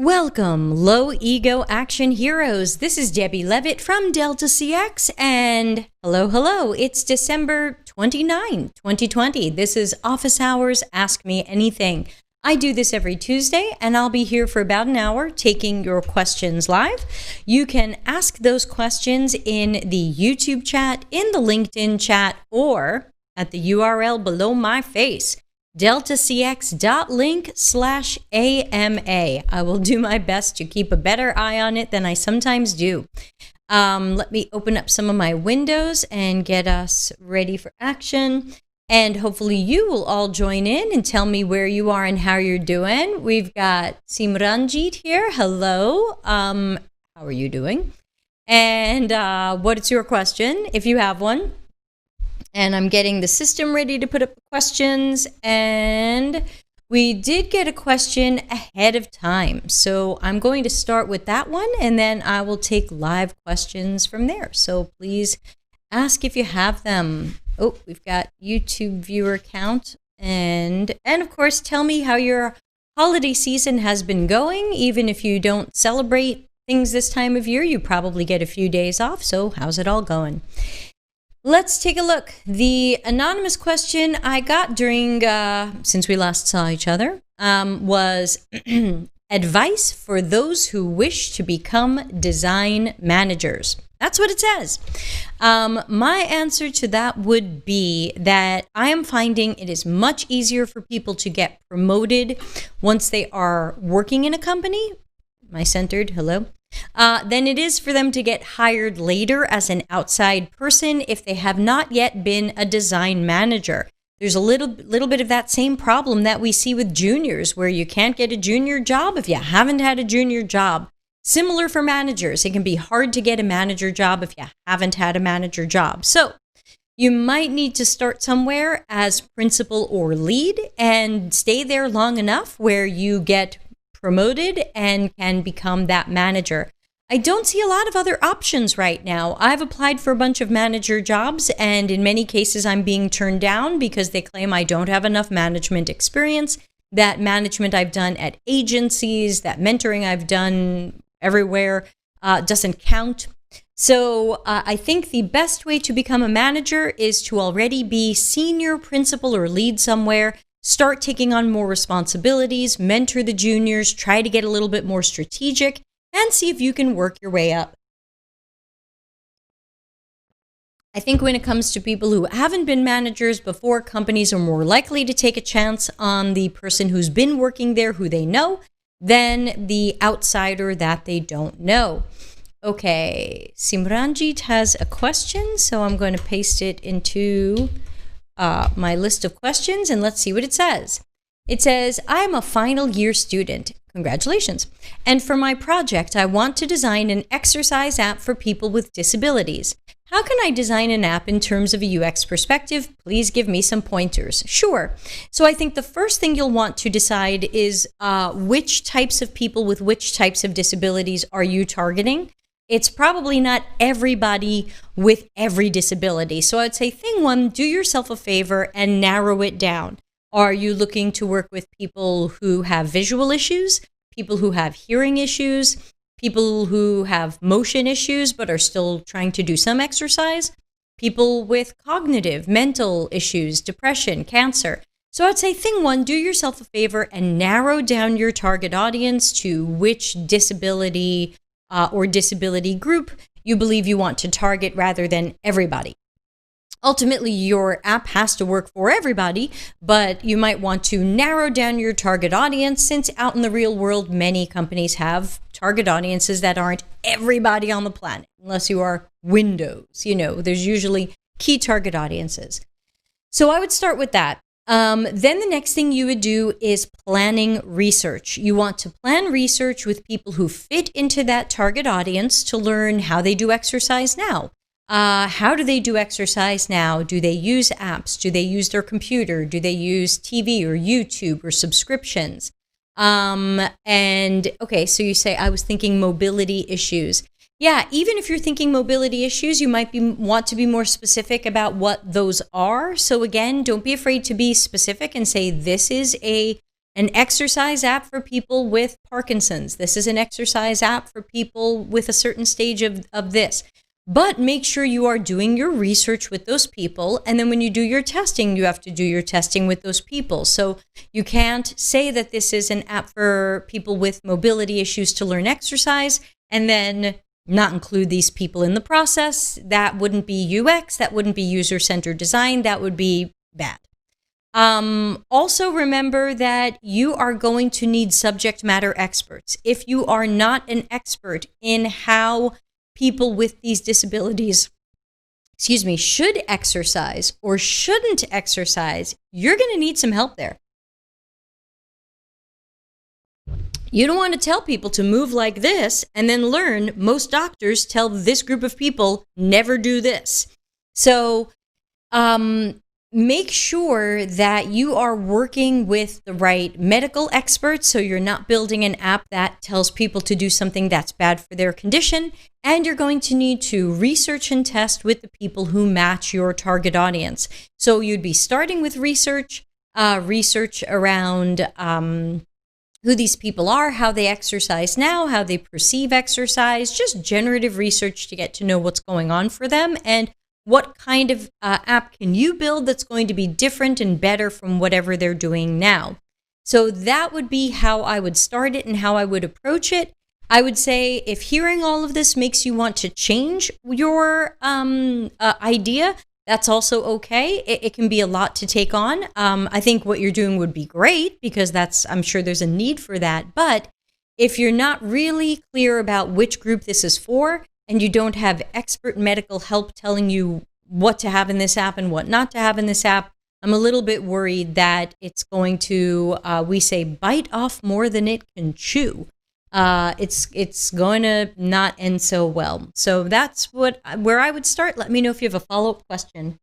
Welcome, low ego action heroes. This is Debbie Levitt from Delta CX, and hello, it's December 29, 2020. This is Office Hours, Ask Me Anything. I do this every Tuesday, and I'll be here for about an hour taking your questions live. You can ask those questions in the YouTube chat, in the LinkedIn chat, or at the URL below my face, deltacx.link/AMA. I will do my best to keep a better eye on it than I sometimes do. Let me open up some of my windows and get us ready for action. And hopefully you will all join in and tell me where you are and how you're doing. We've got Simranjit here. Hello. How are you doing? And what is your question, if you have one? And I'm getting the system ready to put up the questions. And we did get a question ahead of time. So I'm going to start with that one, and then I will take live questions from there. So please ask if you have them. Oh, we've got YouTube viewer count. And of course, tell me how your holiday season has been going. Even if you don't celebrate things this time of year, you probably get a few days off. So how's it all going? Let's take a look. The anonymous question I got during, since we last saw each other, was advice for those who wish to become design managers. That's what it says. My answer to that would be that I am finding it is much easier for people to get promoted once they are working in a company. Am I centered? Hello? Than it is for them to get hired later as an outside person if they have not yet been a design manager. There's a little bit of that same problem that we see with juniors, where you can't get a junior job if you haven't had a junior job. Similar for managers. It can be hard to get a manager job if you haven't had a manager job. So you might need to start somewhere as principal or lead and stay there long enough where you get promoted and can become that manager. I don't see a lot of other options right now. I've applied for a bunch of manager jobs, and in many cases I'm being turned down because they claim I don't have enough management experience, that management I've done at agencies, that mentoring I've done everywhere doesn't count. So I think the best way to become a manager is to already be senior, principal, or lead somewhere. Start taking on more responsibilities, mentor the juniors, try to get a little bit more strategic, and see if you can work your way up. I think when it comes to people who haven't been managers before, companies are more likely to take a chance on the person who's been working there, who they know, than the outsider that they don't know. Okay, Simranjit has a question, so I'm going to paste it into my list of questions, and let's see what it says. It says, I am a final year student. Congratulations. And for my project, I want to design an exercise app for people with disabilities. How can I design an app in terms of a UX perspective? Please give me some pointers. Sure. So I think the first thing you'll want to decide is which types of people with which types of disabilities are you targeting? It's probably not everybody with every disability. So I'd say thing one, do yourself a favor and narrow it down. Are you looking to work with people who have visual issues, people who have hearing issues, people who have motion issues but are still trying to do some exercise, people with cognitive, mental issues, depression, cancer? So I'd say thing one, do yourself a favor and narrow down your target audience to which disability or disability group you believe you want to target rather than everybody. Ultimately, your app has to work for everybody, but you might want to narrow down your target audience, since out in the real world, many companies have target audiences that aren't everybody on the planet, unless you are Windows. You know, there's usually key target audiences. So I would start with that. Then the next thing you would do is planning research. You want to plan research with people who fit into that target audience to learn how they do exercise now. How do they do exercise now? Do they use apps? Do they use their computer? Do they use TV or YouTube or subscriptions? And okay, so you say, I was thinking mobility issues. Yeah, even if you're thinking mobility issues, you might want to be more specific about what those are. So again, don't be afraid to be specific and say this is an an exercise app for people with Parkinson's. This is an exercise app for people with a certain stage of this. But make sure you are doing your research with those people. And then when you do your testing, you have to do your testing with those people. So you can't say that this is an app for people with mobility issues to learn exercise and then not include these people in the process. That wouldn't be UX. That wouldn't be user-centered design. That would be bad. Also remember that you are going to need subject matter experts. If you are not an expert in how people with these disabilities, should exercise or shouldn't exercise, you're going to need some help there. You don't want to tell people to move like this and then learn most doctors tell this group of people never do this. So make sure that you are working with the right medical experts, so you're not building an app that tells people to do something that's bad for their condition. And you're going to need to research and test with the people who match your target audience. So you'd be starting with research around who these people are, how they exercise now, how they perceive exercise, just generative research to get to know what's going on for them and what kind of app can you build that's going to be different and better from whatever they're doing now. So that would be how I would start it and how I would approach it. I would say if hearing all of this makes you want to change your idea, that's also okay. It can be a lot to take on. I think what you're doing would be great because I'm sure there's a need for that. But if you're not really clear about which group this is for, and you don't have expert medical help telling you what to have in this app and what not to have in this app, I'm a little bit worried that it's going to, we say, bite off more than it can chew. It's going to not end so well. So that's where I would start. Let me know if you have a follow-up question.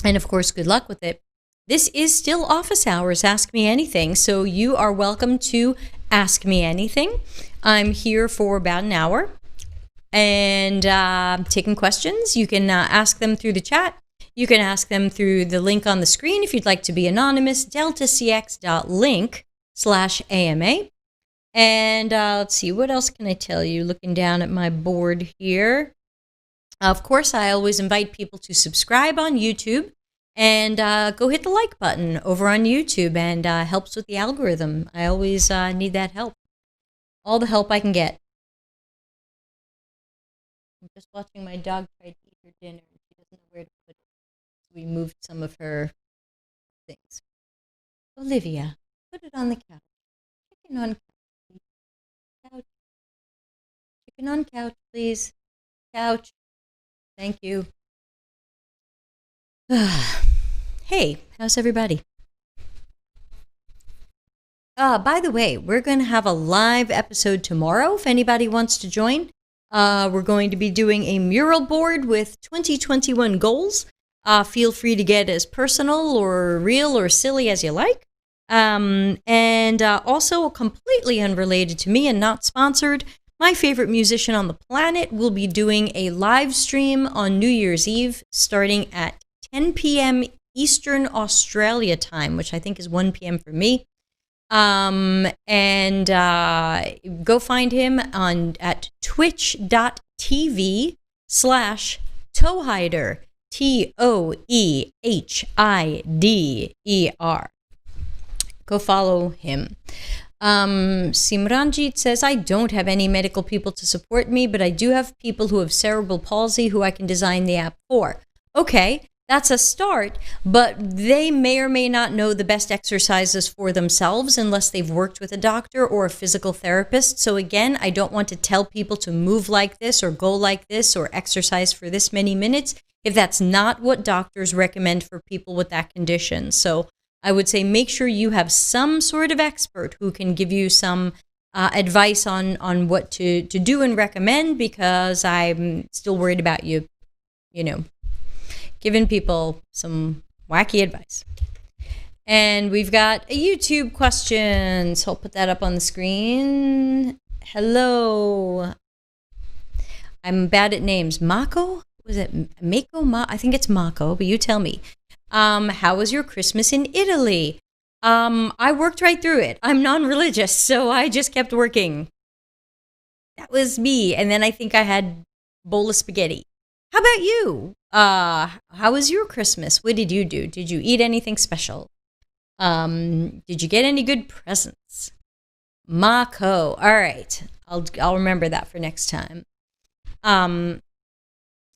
And of course, good luck with it. This is still office hours, Ask Me Anything, so you are welcome to ask me anything. I'm here for about an hour and taking questions. You can ask them through the chat. You can ask them through the link on the screen if you'd like to be anonymous, deltacx.link/AMA. And let's see, what else can I tell you? Looking down at my board here. Of course, I always invite people to subscribe on YouTube. And go hit the like button over on YouTube, and helps with the algorithm. I always need that help. All the help I can get. I'm just watching my dog try to eat her dinner. She doesn't know where to put it. We moved some of her things. Olivia, put it on the couch. Chicken on couch. Chicken on couch, please. Couch. Thank you. Hey, how's everybody? By the way, we're going to have a live episode tomorrow if anybody wants to join. We're going to be doing a mural board with 2021 goals. Feel free to get as personal or real or silly as you like. And also completely unrelated to me and not sponsored, my favorite musician on the planet will be doing a live stream on New Year's Eve starting at 10 p.m. Eastern Australia time, which I think is 1 p.m. for me. And go find him at twitch.tv/Toehider, TOEHIDER. Go follow him. Simranjit says, I don't have any medical people to support me, but I do have people who have cerebral palsy who I can design the app for. Okay. That's a start, but they may or may not know the best exercises for themselves unless they've worked with a doctor or a physical therapist. So again, I don't want to tell people to move like this or go like this or exercise for this many minutes if that's not what doctors recommend for people with that condition. So I would say make sure you have some sort of expert who can give you some advice on what to do and recommend, because I'm still worried about you giving people some wacky advice. And we've got a YouTube question, so I'll put that up on the screen. Hello. I'm bad at names. Mako? Was it Mako? I think it's Mako, but you tell me. How was your Christmas in Italy? I worked right through it. I'm non-religious, so I just kept working. That was me. And then I think I had a bowl of spaghetti. How about you? How was your Christmas? What did you do? Did you eat anything special? Did you get any good presents? Mako. All right. I'll remember that for next time.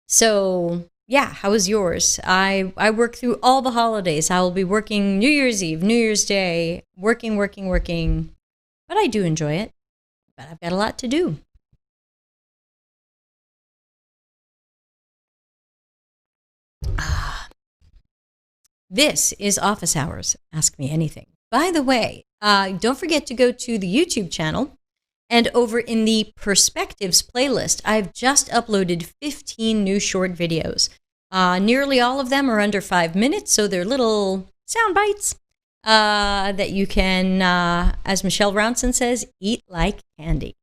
So yeah, how was yours? I work through all the holidays. I will be working New Year's Eve, New Year's Day, working. But I do enjoy it. But I've got a lot to do. This is Office Hours. Ask me anything. By the way, don't forget to go to the YouTube channel. And over in the Perspectives playlist, I've just uploaded 15 new short videos. Nearly all of them are under 5 minutes, so they're little sound bites that you can, as Michelle Ronson says, eat like candy.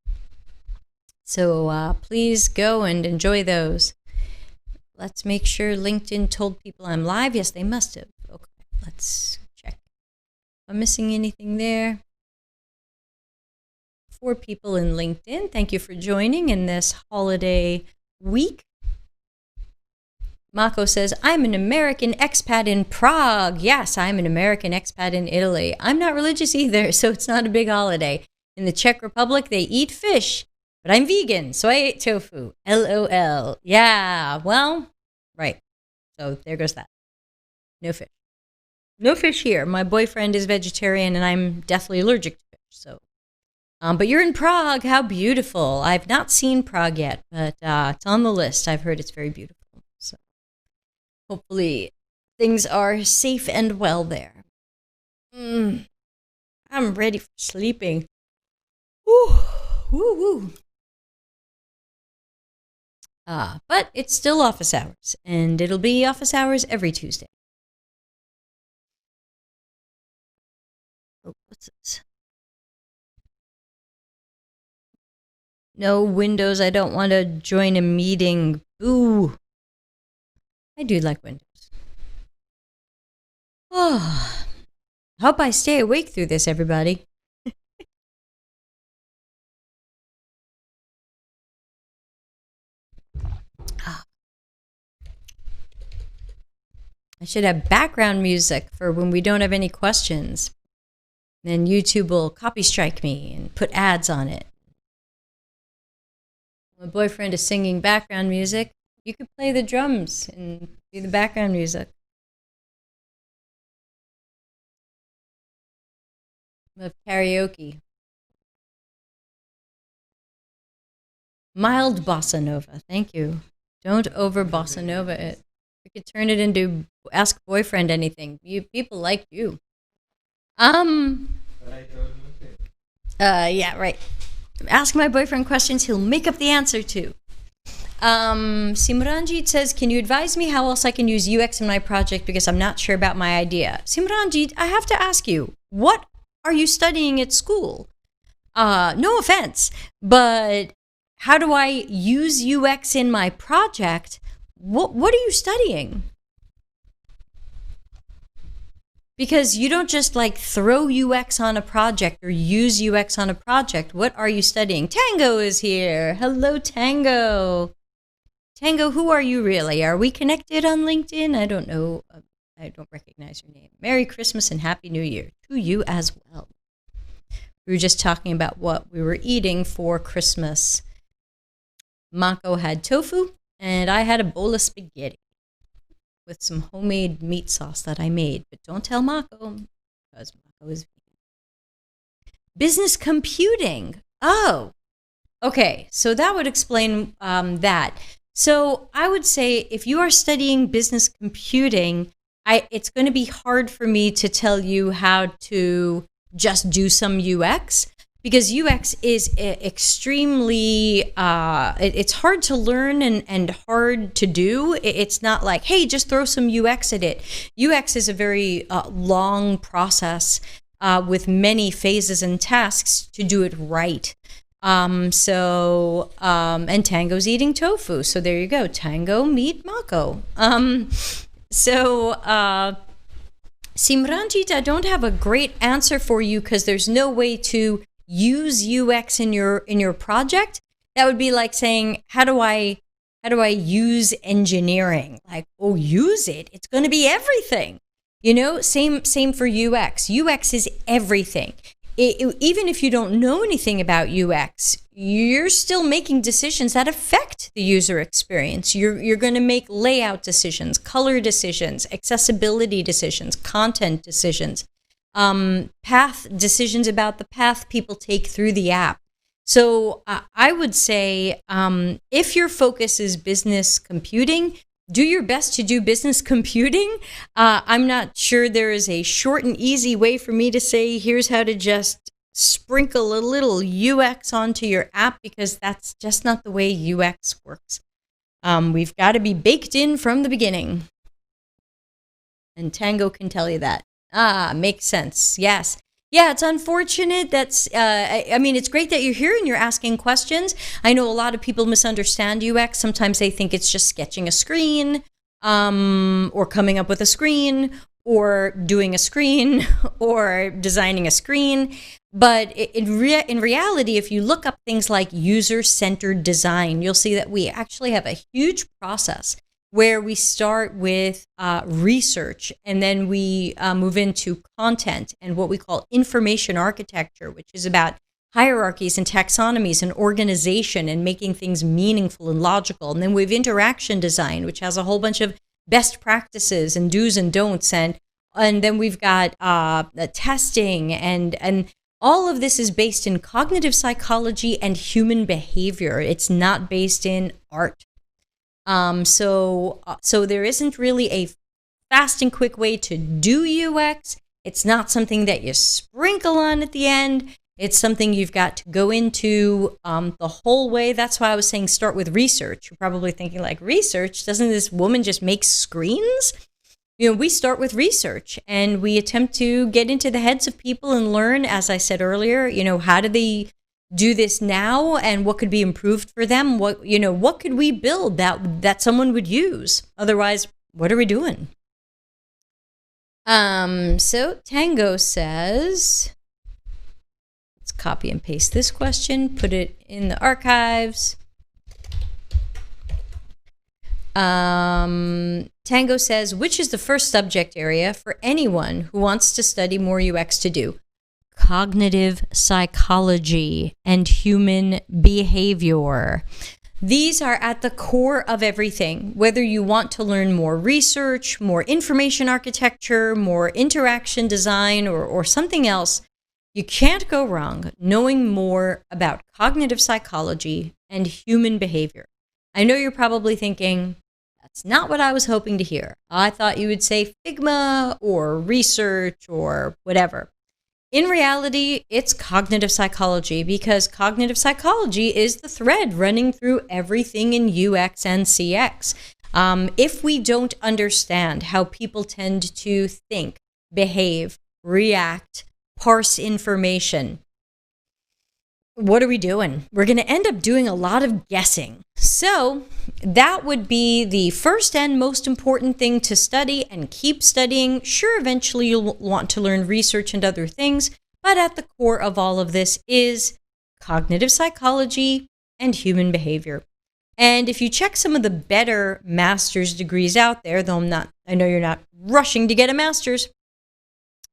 So please go and enjoy those. Let's make sure LinkedIn told people I'm live. Yes, they must have. Okay, let's check. Am I missing anything there? 4 people in LinkedIn. Thank you for joining in this holiday week. Mako says, I'm an American expat in Prague. Yes, I'm an American expat in Italy. I'm not religious either, so it's not a big holiday. In the Czech Republic, they eat fish, but I'm vegan, so I ate tofu. LOL. Yeah, well, right. So there goes that. No fish. No fish here. My boyfriend is vegetarian, and I'm deathly allergic to fish, so. But you're in Prague. How beautiful. I've not seen Prague yet, but it's on the list. I've heard it's very beautiful. So hopefully things are safe and well there. I'm ready for sleeping. Woo, woo, woo. But it's still office hours, and it'll be office hours every Tuesday. Oh, what's this? No Windows, I don't want to join a meeting. Boo. I do like Windows. Oh, hope I stay awake through this, everybody. I should have background music for when we don't have any questions. Then YouTube will copy strike me and put ads on it. My boyfriend is singing background music. You could play the drums and do the background music. Of karaoke. Mild bossa nova. Thank you. Don't over bossa nova it. We could turn it into ask boyfriend anything. You people like you. Yeah, right. Ask my boyfriend questions he'll make up the answer to. Simranjit says, can you advise me how else I can use UX in my project because I'm not sure about my idea? Simranjit, I have to ask you, what are you studying at school? No offense, but how do I use UX in my project? What are you studying? Because you don't just like throw UX on a project or use UX on a project. What are you studying? Tango is here. Hello, Tango. Tango, who are you really? Are we connected on LinkedIn? I don't know. I don't recognize your name. Merry Christmas and Happy New Year to you as well. We were just talking about what we were eating for Christmas. Mako had tofu, and I had a bowl of spaghetti with some homemade meat sauce that I made. But don't tell Mako, because Mako is vegan. Business computing. Oh, okay. So that would explain that. So I would say if you are studying business computing, it's going to be hard for me to tell you how to just do some UX, because UX is extremely, it's hard to learn and hard to do. It's not like, hey, just throw some UX at it. UX is a very long process with many phases and tasks to do it right. And Tango's eating tofu. So there you go. Tango, meet Mako. So, Simranjit, I don't have a great answer for you because there's no way to use UX in your project. That would be like saying, how do I use engineering? Like, oh, use it. It's going to be everything. Same for UX. UX is everything. Even if you don't know anything about UX, you're still making decisions that affect the user experience. You're going to make layout decisions, color decisions, accessibility decisions, content decisions, path decisions about the path people take through the app. So I would say if your focus is business computing, do your best to do business computing. I'm not sure there is a short and easy way for me to say, here's how to just sprinkle a little UX onto your app, because that's just not the way UX works. We've got to be baked in from the beginning. And Tango can tell you that. Makes sense. Yes. Yeah, it's unfortunate. It's great that you're here and you're asking questions. I know a lot of people misunderstand UX. Sometimes they think it's just sketching a screen, or coming up with a screen, or doing a screen, or designing a screen. But in reality, if you look up things like user-centered design, you'll see that we actually have a huge process where we start with research, and then we move into content and what we call information architecture, which is about hierarchies and taxonomies and organization and making things meaningful and logical. And then we have interaction design, which has a whole bunch of best practices and do's and don'ts. And then we've got testing, and all of this is based in cognitive psychology and human behavior. It's not based in art. So there isn't really a fast and quick way to do UX. It's not something that you sprinkle on at the end. It's something you've got to go into the whole way. That's why I was saying start with research. You're probably thinking, like, research? Doesn't this woman just make screens? We start with research, and we attempt to get into the heads of people and learn, as I said earlier, how do they do this now, and what could be improved for them? What could we build that someone would use? Otherwise, what are we doing? So Tango says, let's copy and paste this question, put it in the archives. Tango says, which is the first subject area for anyone who wants to study more UX to do? Cognitive psychology and human behavior. These are at the core of everything. Whether you want to learn more research, more information architecture, more interaction design, or something else, you can't go wrong knowing more about cognitive psychology and human behavior. I know you're probably thinking, that's not what I was hoping to hear. I thought you would say Figma or research or whatever. In reality, it's cognitive psychology, because cognitive psychology is the thread running through everything in UX and CX. If we don't understand how people tend to think, behave, react, parse information, what are we doing? We're going to end up doing a lot of guessing. So that would be the first and most important thing to study and keep studying. Sure, eventually you'll want to learn research and other things, but at the core of all of this is cognitive psychology and human behavior. And if you check some of the better master's degrees out there, though I know you're not rushing to get a master's,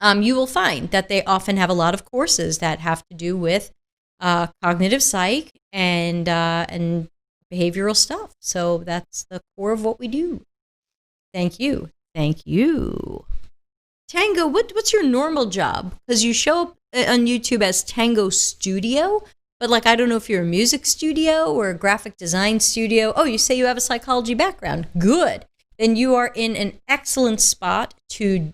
you will find that they often have a lot of courses that have to do with cognitive psych and behavioral stuff. So that's the core of what we do. Thank you. Thank you. Tango, what's your normal job? Because you show up on YouTube as Tango Studio, but I don't know if you're a music studio or a graphic design studio. Oh, you say you have a psychology background. Good. Then you are in an excellent spot to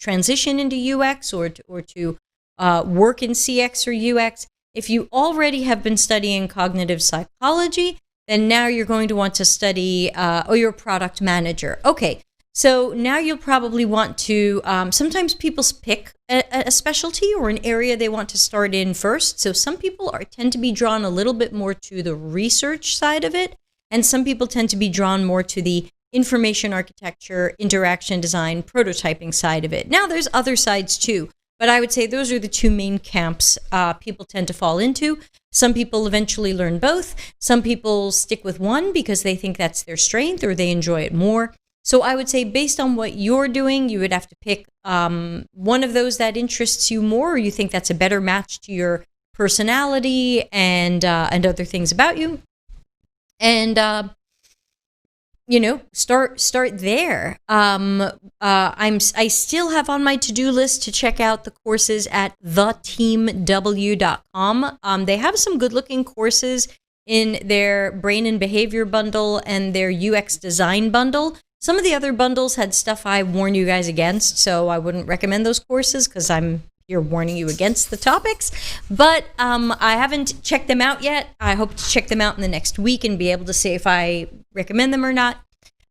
transition into UX or to work in CX or UX. If you already have been studying cognitive psychology, then now you're going to want to study, you're a product manager. Okay, so now you'll probably want to, sometimes people pick a specialty or an area they want to start in first. So some people tend to be drawn a little bit more to the research side of it, and some people tend to be drawn more to the information architecture, interaction design, prototyping side of it. Now, there's other sides too, but I would say those are the two main camps people tend to fall into. Some people eventually learn both. Some people stick with one because they think that's their strength or they enjoy it more. So I would say based on what you're doing, you would have to pick one of those that interests you more, or you think that's a better match to your personality and other things about you. And start there. I still have on my to-do list to check out the courses at theteamw.com. They have some good-looking courses in their brain and behavior bundle and their UX design bundle. Some of the other bundles had stuff I warn you guys against, so I wouldn't recommend those courses because I'm here warning you against the topics. But I haven't checked them out yet. I hope to check them out in the next week and be able to say if I recommend them or not.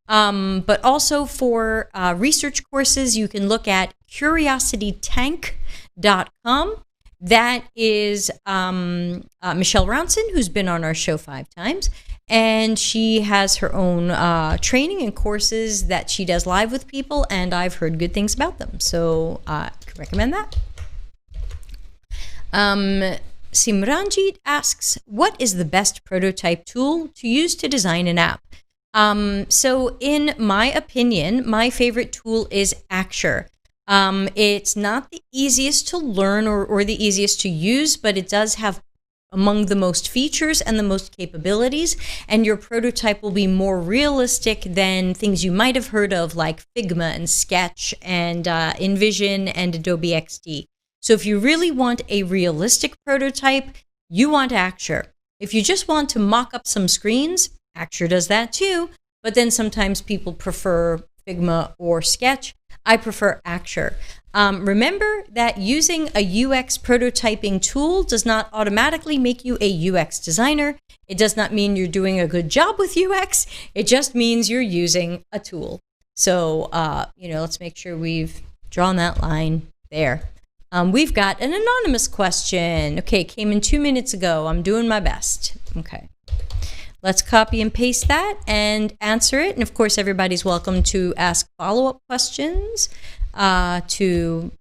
But also for research courses, you can look at curiositytank.com. That is Michelle Ronson, who's been on our show 5 times. And she has her own training and courses that she does live with people, and I've heard good things about them. So I can recommend that. Simranjit asks, what is the best prototype tool to use to design an app? So in my opinion, my favorite tool is Axure. It's not the easiest to learn or the easiest to use, but it does have among the most features and the most capabilities, and your prototype will be more realistic than things you might have heard of like Figma and Sketch and InVision and Adobe XD. So if you really want a realistic prototype, you want Axure. If you just want to mock up some screens, Axure does that too, but then sometimes people prefer Figma or Sketch. I prefer Axure. Remember that using a UX prototyping tool does not automatically make you a UX designer. It does not mean you're doing a good job with UX. It just means you're using a tool. So, let's make sure we've drawn that line there. We've got an anonymous question. Okay, came in 2 minutes ago. I'm doing my best. Okay. Let's copy and paste that and answer it. And of course, everybody's welcome to ask follow-up questions to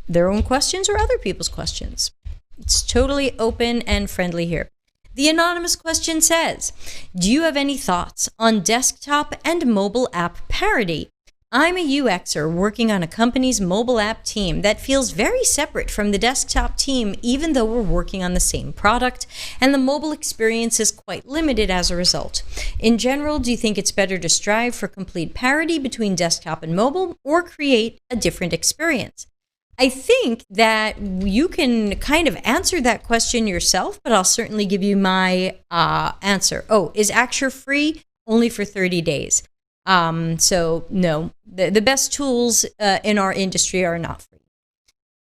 their own questions or other people's questions. It's totally open and friendly here. The anonymous question says, do you have any thoughts on desktop and mobile app parity? I'm a UXer working on a company's mobile app team that feels very separate from the desktop team, even though we're working on the same product, and the mobile experience is quite limited as a result. In general, do you think it's better to strive for complete parity between desktop and mobile, or create a different experience? I think that you can kind of answer that question yourself, but I'll certainly give you my answer. Oh, is Axure free? Only for 30 days. So no, the best tools in our industry are not free.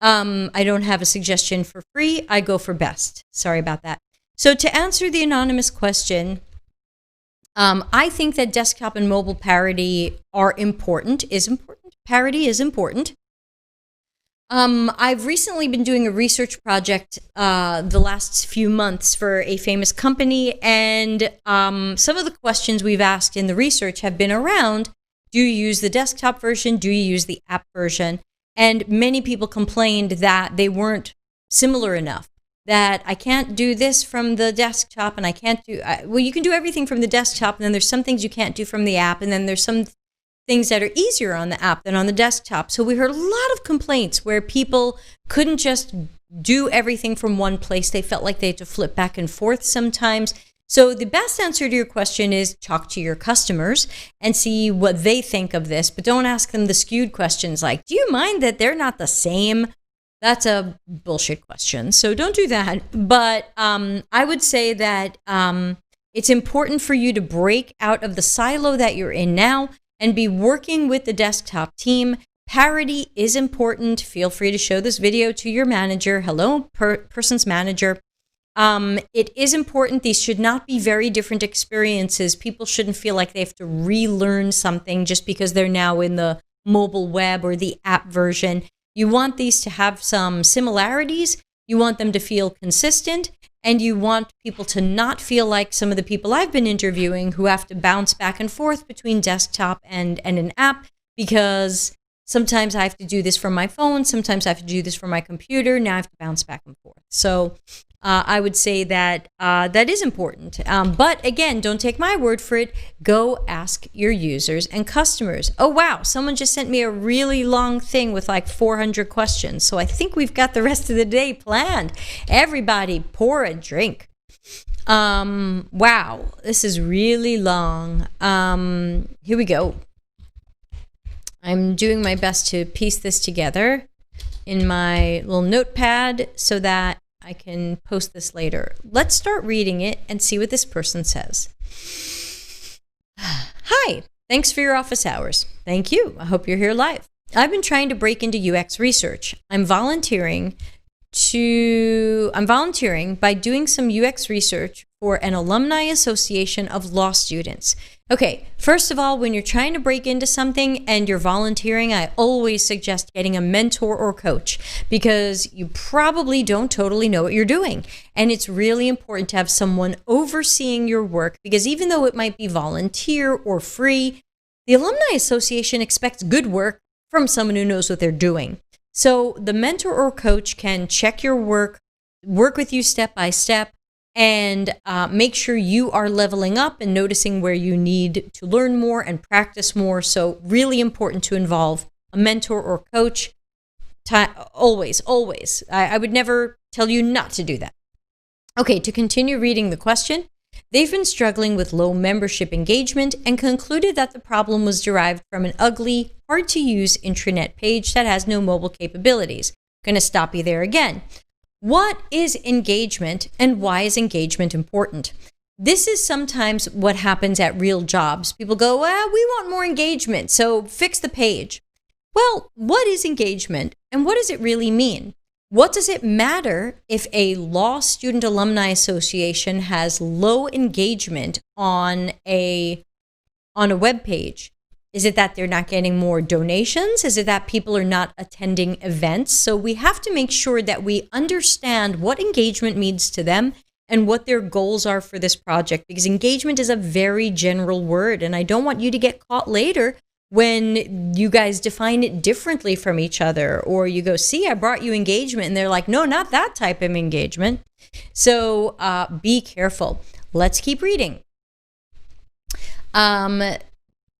I don't have a suggestion for free. I go for best. Sorry about that. So to answer the anonymous question, I think that desktop and mobile parity are important, Parity is important. I've recently been doing a research project the last few months for a famous company, and some of the questions we've asked in the research have been around, do you use the desktop version? Do you use the app version? And many people complained that they weren't similar enough, that I can't do this from the desktop and I can't do, well, you can do everything from the desktop, and then there's some things you can't do from the app, and then there's some things that are easier on the app than on the desktop. So we heard a lot of complaints where people couldn't just do everything from one place. They felt like they had to flip back and forth sometimes. So the best answer to your question is talk to your customers and see what they think of this, but don't ask them the skewed questions like, do you mind that they're not the same? That's a bullshit question. So don't do that. But I would say that it's important for you to break out of the silo that you're in now and be working with the desktop team. Parity is important. Feel free to show this video to your manager. Hello, person's manager. It is important. These should not be very different experiences. People shouldn't feel like they have to relearn something just because they're now in the mobile web or the app version. You want these to have some similarities, You want them to feel consistent, and you want people to not feel like some of the people I've been interviewing who have to bounce back and forth between desktop and an app, because sometimes I have to do this from my phone, sometimes I have to do this from my computer, now I have to bounce back and forth. So I would say that that is important. But again, don't take my word for it. Go ask your users and customers. Oh, wow, someone just sent me a really long thing with like 400 questions. So I think we've got the rest of the day planned. Everybody pour a drink. Wow, this is really long. Here we go. I'm doing my best to piece this together in my little notepad so that I can post this later. Let's start reading it and see what this person says. Hi, thanks for your office hours. Thank you. I hope you're here live. I've been trying to break into UX research. I'm volunteering by doing some UX research for an alumni association of law students. Okay, first of all, when you're trying to break into something and you're volunteering, I always suggest getting a mentor or coach, because you probably don't totally know what you're doing. And it's really important to have someone overseeing your work, because even though it might be volunteer or free, the Alumni Association expects good work from someone who knows what they're doing. So the mentor or coach can check your work with you step by step, and make sure you are leveling up and noticing where you need to learn more and practice more. So really important to involve a mentor or coach. Always. I would never tell you not to do that. Okay, to continue reading the question, they've been struggling with low membership engagement and concluded that the problem was derived from an ugly, hard-to-use intranet page that has no mobile capabilities. I'm going to stop you there again. What is engagement, and why is engagement important? This is sometimes what happens at real jobs. People go, well, we want more engagement, so fix the page. Well, what is engagement, and what does it really mean? What does it matter if a law student alumni association has low engagement on a web page? Is it that they're not getting more donations? Is it that people are not attending events? So we have to make sure that we understand what engagement means to them and what their goals are for this project, because engagement is a very general word, and I don't want you to get caught later when you guys define it differently from each other, or you go, see, I brought you engagement, and they're like, no, not that type of engagement. So be careful. Let's keep reading.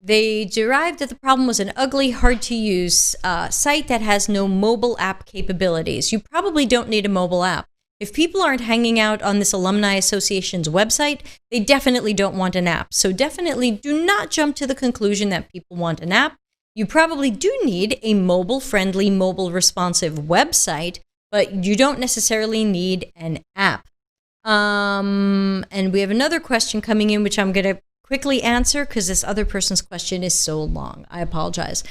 They derived that the problem was an ugly, hard-to-use site that has no mobile app capabilities. You probably don't need a mobile app. If people aren't hanging out on this Alumni Association's website, they definitely don't want an app. So definitely do not jump to the conclusion that people want an app. You probably do need a mobile-friendly, mobile-responsive website, but you don't necessarily need an app. And we have another question coming in, which I'm going to quickly answer because this other person's question is so long. I apologize.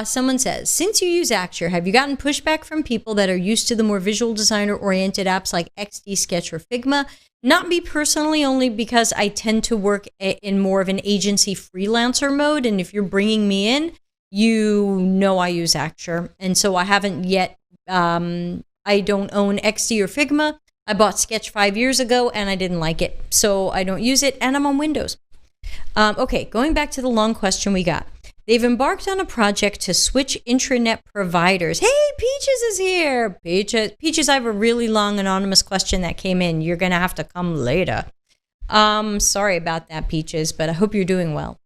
Someone says, since you use Acture, have you gotten pushback from people that are used to the more visual designer-oriented apps like XD, Sketch, or Figma? Not me personally, only because I tend to work in more of an agency freelancer mode. And if you're bringing me in, you know I use Acture. And so I haven't yet, I don't own XD or Figma. I bought Sketch 5 years ago and I didn't like it. So I don't use it, and I'm on Windows. Okay, going back to the long question we got. They've embarked on a project to switch intranet providers. Hey, Peaches is here. Peaches, I have a really long anonymous question that came in. You're going to have to come later. Sorry about that, Peaches, but I hope you're doing well.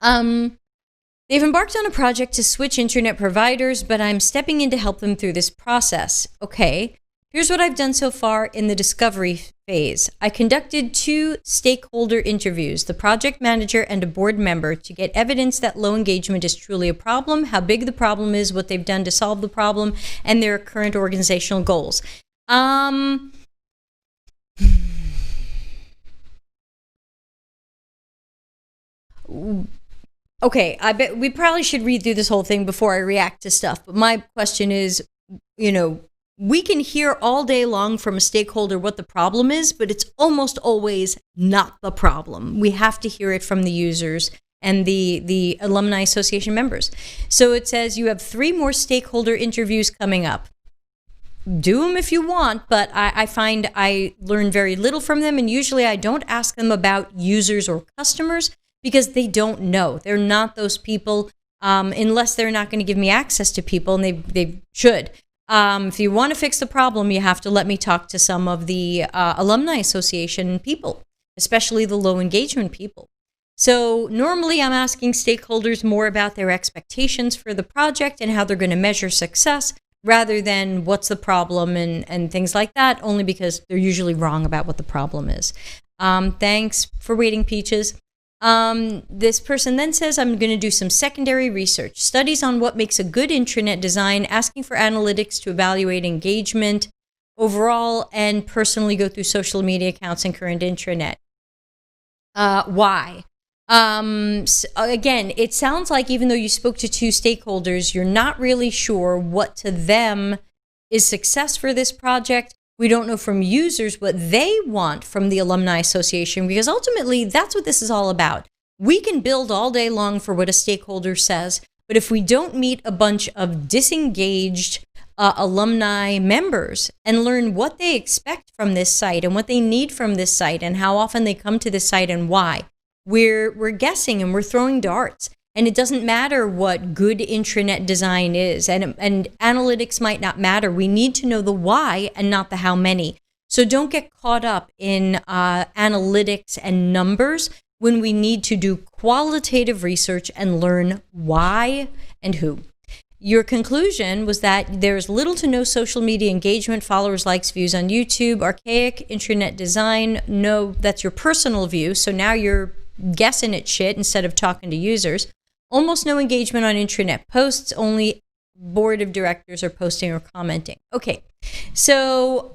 They've embarked on a project to switch internet providers, but I'm stepping in to help them through this process. Okay. Here's what I've done so far in the discovery phase. I conducted 2 stakeholder interviews, the project manager and a board member, to get evidence that low engagement is truly a problem, how big the problem is, what they've done to solve the problem, and their current organizational goals. Okay, I bet we probably should read through this whole thing before I react to stuff, but my question is, we can hear all day long from a stakeholder what the problem is, but it's almost always not the problem. We have to hear it from the users and the Alumni Association members. So it says you have 3 more stakeholder interviews coming up. do them if you want, but I find I learn very little from them. And usually I don't ask them about users or customers because they don't know. They're not those people, unless they're not going to give me access to people, and they should. If you want to fix the problem, you have to let me talk to some of the Alumni Association people, especially the low engagement people. So normally I'm asking stakeholders more about their expectations for the project and how they're going to measure success rather than what's the problem and things like that, only because they're usually wrong about what the problem is. Thanks for waiting, Peaches. This person then says, I'm going to do some secondary research, studies on what makes a good intranet design, asking for analytics to evaluate engagement overall, and personally go through social media accounts and current intranet. Why? So again, it sounds like even though you spoke to 2 stakeholders, you're not really sure what to them is success for this project. We don't know from users what they want from the Alumni Association, because ultimately that's what this is all about. We can build all day long for what a stakeholder says, but if we don't meet a bunch of disengaged alumni members and learn what they expect from this site and what they need from this site and how often they come to this site and why, we're guessing and we're throwing darts. And it doesn't matter what good intranet design is, and analytics might not matter. We need to know the why and not the how many. So don't get caught up in analytics and numbers when we need to do qualitative research and learn why and who. Your conclusion was that there's little to no social media engagement, followers, likes, views on YouTube, archaic intranet design. No, that's your personal view. So now you're guessing at shit instead of talking to users. Almost no engagement on intranet posts, only board of directors are posting or commenting. Okay, so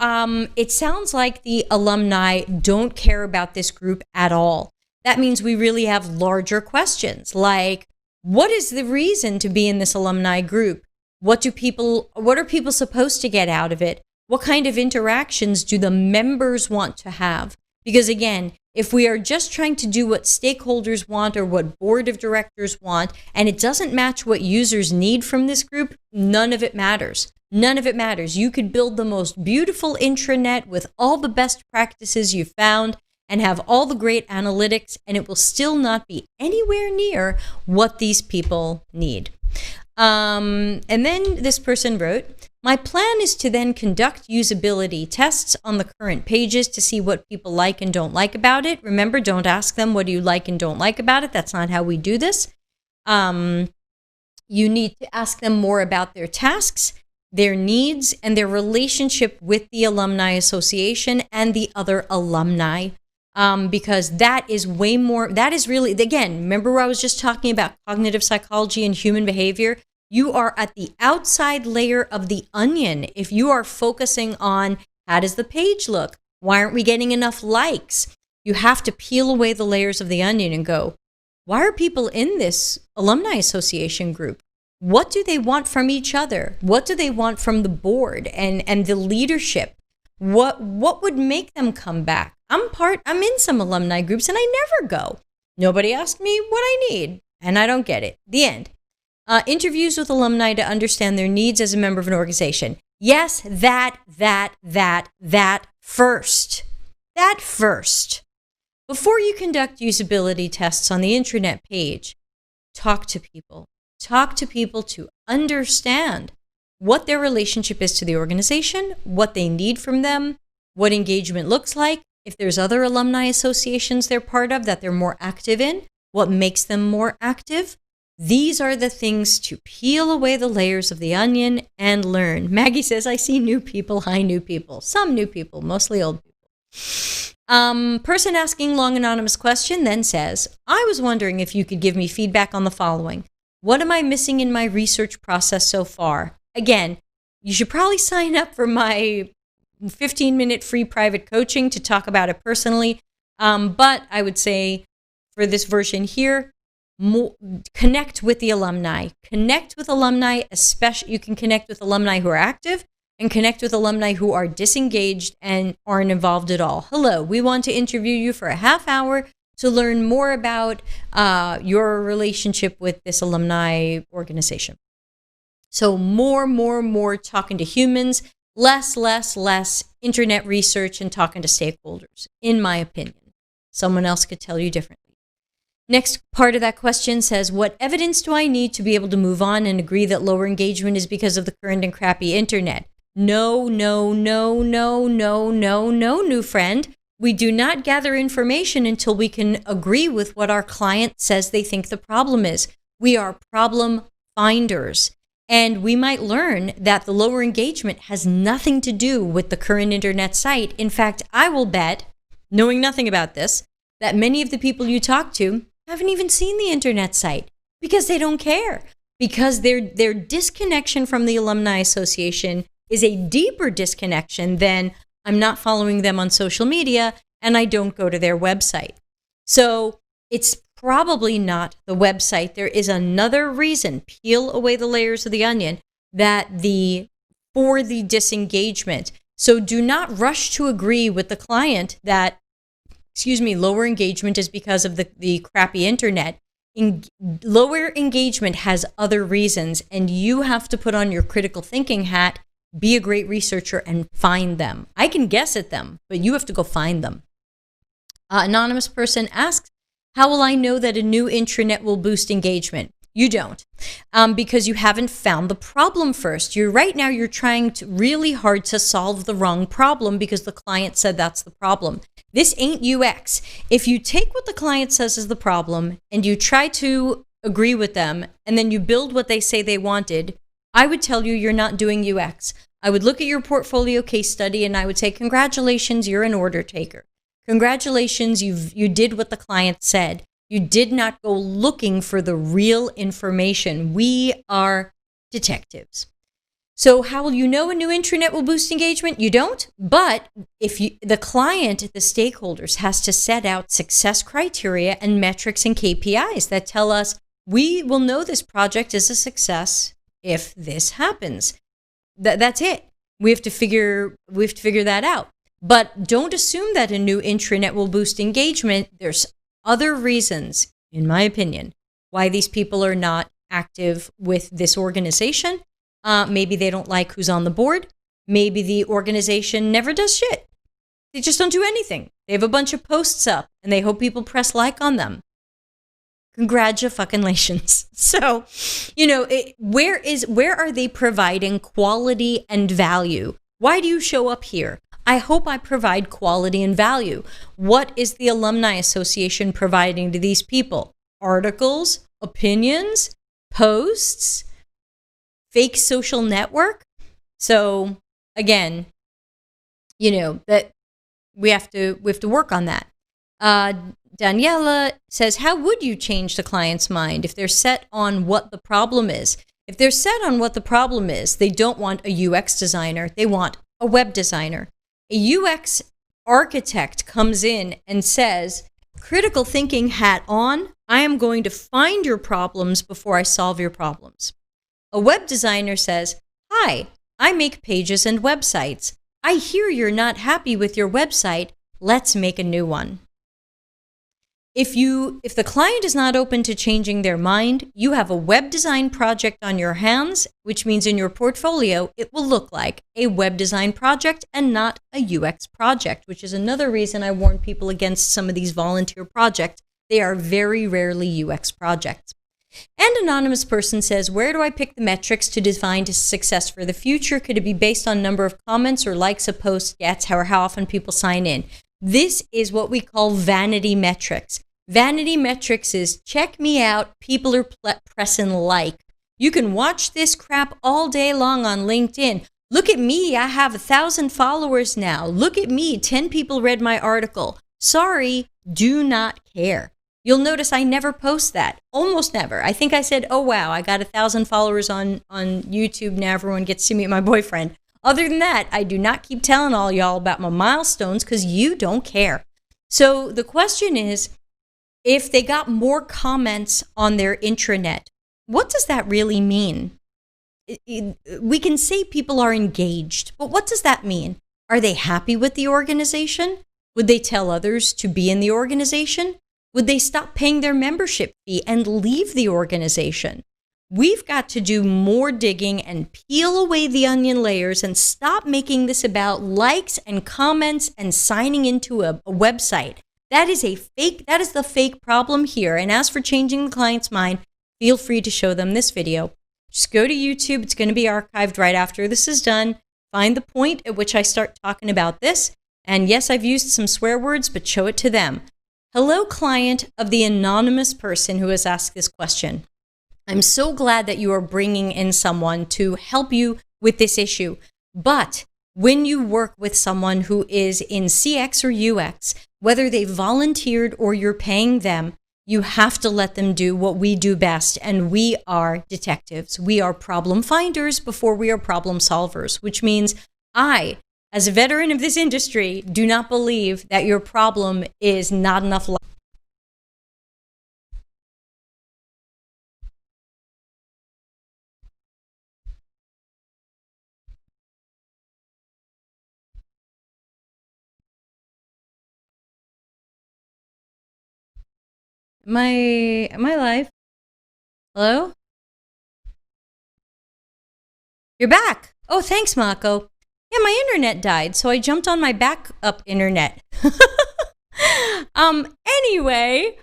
it sounds like the alumni don't care about this group at all. That means we really have larger questions like, what is the reason to be in this alumni group? What are people supposed to get out of it? What kind of interactions do the members want to have? Because again, if we are just trying to do what stakeholders want or what board of directors want, and it doesn't match what users need from this group, none of it matters. None of it matters. You could build the most beautiful intranet with all the best practices you found and have all the great analytics, and it will still not be anywhere near what these people need. And then this person wrote, my plan is to then conduct usability tests on the current pages to see what people like and don't like about it. Remember, don't ask them, what do you like and don't like about it? That's not how we do this. You need to ask them more about their tasks, their needs, and their relationship with the Alumni Association and the other alumni. Because that is way more, that is really, again, remember where I was just talking about cognitive psychology and human behavior? You are at the outside layer of the onion. If you are focusing on how does the page look? Why aren't we getting enough likes? You have to peel away the layers of the onion and go, why are people in this alumni association group? What do they want from each other? What do they want from the board and the leadership? What would make them come back? I'm in some alumni groups and I never go. Nobody asked me what I need and I don't get it. The end. Interviews with alumni to understand their needs as a member of an organization. Yes, that first. That first. Before you conduct usability tests on the intranet page, talk to people. Talk to people to understand what their relationship is to the organization, what they need from them, what engagement looks like, if there's other alumni associations they're part of that they're more active in, what makes them more active. These are the things to peel away the layers of the onion and learn. Maggie says, I see new people. Hi, new people. Some new people, mostly old people. Person asking long anonymous question then says, I was wondering if you could give me feedback on the following. What am I missing in my research process so far? Again, you should probably sign up for my 15-minute free private coaching to talk about it personally. But I would say for this version here, connect with the alumni. Connect with alumni, especially you can connect with alumni who are active and connect with alumni who are disengaged and aren't involved at all. Hello, we want to interview you for a half hour to learn more about your relationship with this alumni organization. So more talking to humans, less internet research and talking to stakeholders, in my opinion. Someone else could tell you differently. Next part of that question says, what evidence do I need to be able to move on and agree that lower engagement is because of the current and crappy internet? No, new friend. We do not gather information until we can agree with what our client says they think the problem is. We are problem finders. And we might learn that the lower engagement has nothing to do with the current internet site. In fact, I will bet, knowing nothing about this, that many of the people you talk to haven't even seen the internet site because they don't care. Because their disconnection from the Alumni Association is a deeper disconnection than I'm not following them on social media and I don't go to their website. So it's probably not the website. There is another reason, peel away the layers of the onion, for the disengagement. So do not rush to agree with the client that, lower engagement is because of the crappy internet. Lower engagement has other reasons, and you have to put on your critical thinking hat, be a great researcher, and find them. I can guess at them, but you have to go find them. Anonymous person asks, how will I know that a new intranet will boost engagement? You don't, because you haven't found the problem first. Right now you're trying really hard to solve the wrong problem because the client said that's the problem. This ain't UX. If you take what the client says is the problem and you try to agree with them and then you build what they say they wanted, I would tell you you're not doing UX. I would look at your portfolio case study and I would say, congratulations, you're an order taker. Congratulations, you did what the client said. You did not go looking for the real information. We are detectives. So how will you know a new intranet will boost engagement? You don't. But if the client, the stakeholders, has to set out success criteria and metrics and KPIs that tell us we will know this project is a success if this happens. That's it. We have to figure that out. But don't assume that a new intranet will boost engagement. There's other reasons, in my opinion, why these people are not active with this organization. Maybe they don't like who's on the board. Maybe the organization never does shit. They just don't do anything. They have a bunch of posts up and they hope people press like on them. Congratulations. So, where are they providing quality and value? Why do you show up here? I hope I provide quality and value. What is the Alumni Association providing to these people? Articles, opinions, posts, fake social network? So again, that we have to work on that. Daniela says, how would you change the client's mind if they're set on what the problem is? If they're set on what the problem is, they don't want a UX designer, they want a web designer. A UX architect comes in and says, critical thinking hat on, I am going to find your problems before I solve your problems. A web designer says, hi, I make pages and websites. I hear you're not happy with your website. Let's make a new one. If the client is not open to changing their mind, you have a web design project on your hands, which means in your portfolio, it will look like a web design project and not a UX project, which is another reason I warn people against some of these volunteer projects. They are very rarely UX projects. And anonymous person says, where do I pick the metrics to define success for the future? Could it be based on number of comments or likes a post gets, or how often people sign in? This is what we call vanity metrics. Vanity metrics is check me out, people are pressing like. You can watch this crap all day long on LinkedIn. Look at me, I have 1,000 followers now. Look at me, 10 people read my article. Sorry, do not care. You'll notice I never post that, almost never. I think I said, oh wow, I got 1,000 followers on YouTube, now everyone gets to meet my boyfriend. Other than that, I do not keep telling all y'all about my milestones because you don't care. So the question is, if they got more comments on their intranet, what does that really mean? We can say people are engaged, but what does that mean? Are they happy with the organization? Would they tell others to be in the organization? Would they stop paying their membership fee and leave the organization? we've got to do more digging and peel away the onion layers and stop making this about likes and comments and signing into a website. That is the fake problem here. And as for changing the client's mind, feel free to show them this video. Just go to YouTube. It's going to be archived right after this is done. Find the point at which I start talking about this. And yes, I've used some swear words, but show it to them. Hello, client of the anonymous person who has asked this question. I'm so glad that you are bringing in someone to help you with this issue. But when you work with someone who is in CX or UX, whether they volunteered or you're paying them, you have to let them do what we do best. And we are detectives. We are problem finders before we are problem solvers, which means I, as a veteran of this industry, do not believe that your problem is not enough. Am I live? Hello? You're back. Oh, thanks, Mako. Yeah, my internet died, so I jumped on my backup internet. Anyway,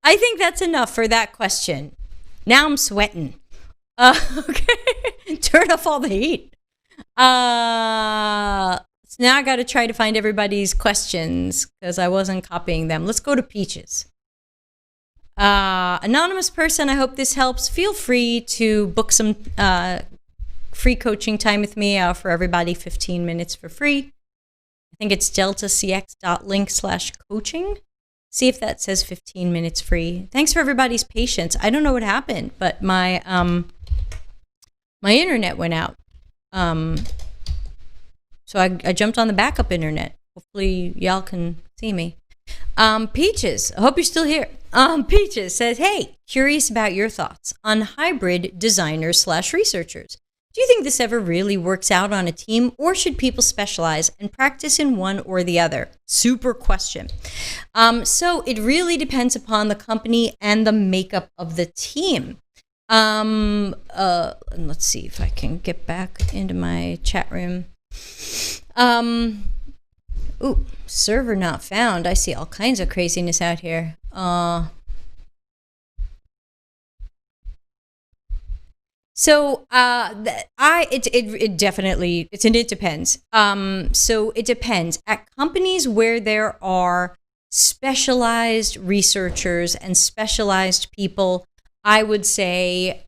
I think that's enough for that question. Now I'm sweating. Okay. Turn off all the heat. So now I got to try to find everybody's questions because I wasn't copying them. Let's go to Peaches. Anonymous person, I hope this helps. Feel free to book some free coaching time with me. I offer everybody 15 minutes for free. I think it's deltacx.link/coaching. See if that says 15 minutes free. Thanks for everybody's patience. I don't know what happened, but my my internet went out. So I jumped on the backup internet. Hopefully y'all can see me. Peaches, I hope you're still here. Peaches says, hey, curious about your thoughts on hybrid designers/researchers. Do you think this ever really works out on a team, or should people specialize and practice in one or the other? Super question. So it really depends upon the company and the makeup of the team. Let's see if I can get back into my chat room. Ooh, server not found. I see all kinds of craziness out here. So it definitely it depends. So it depends. At companies where there are specialized researchers and specialized people, I would say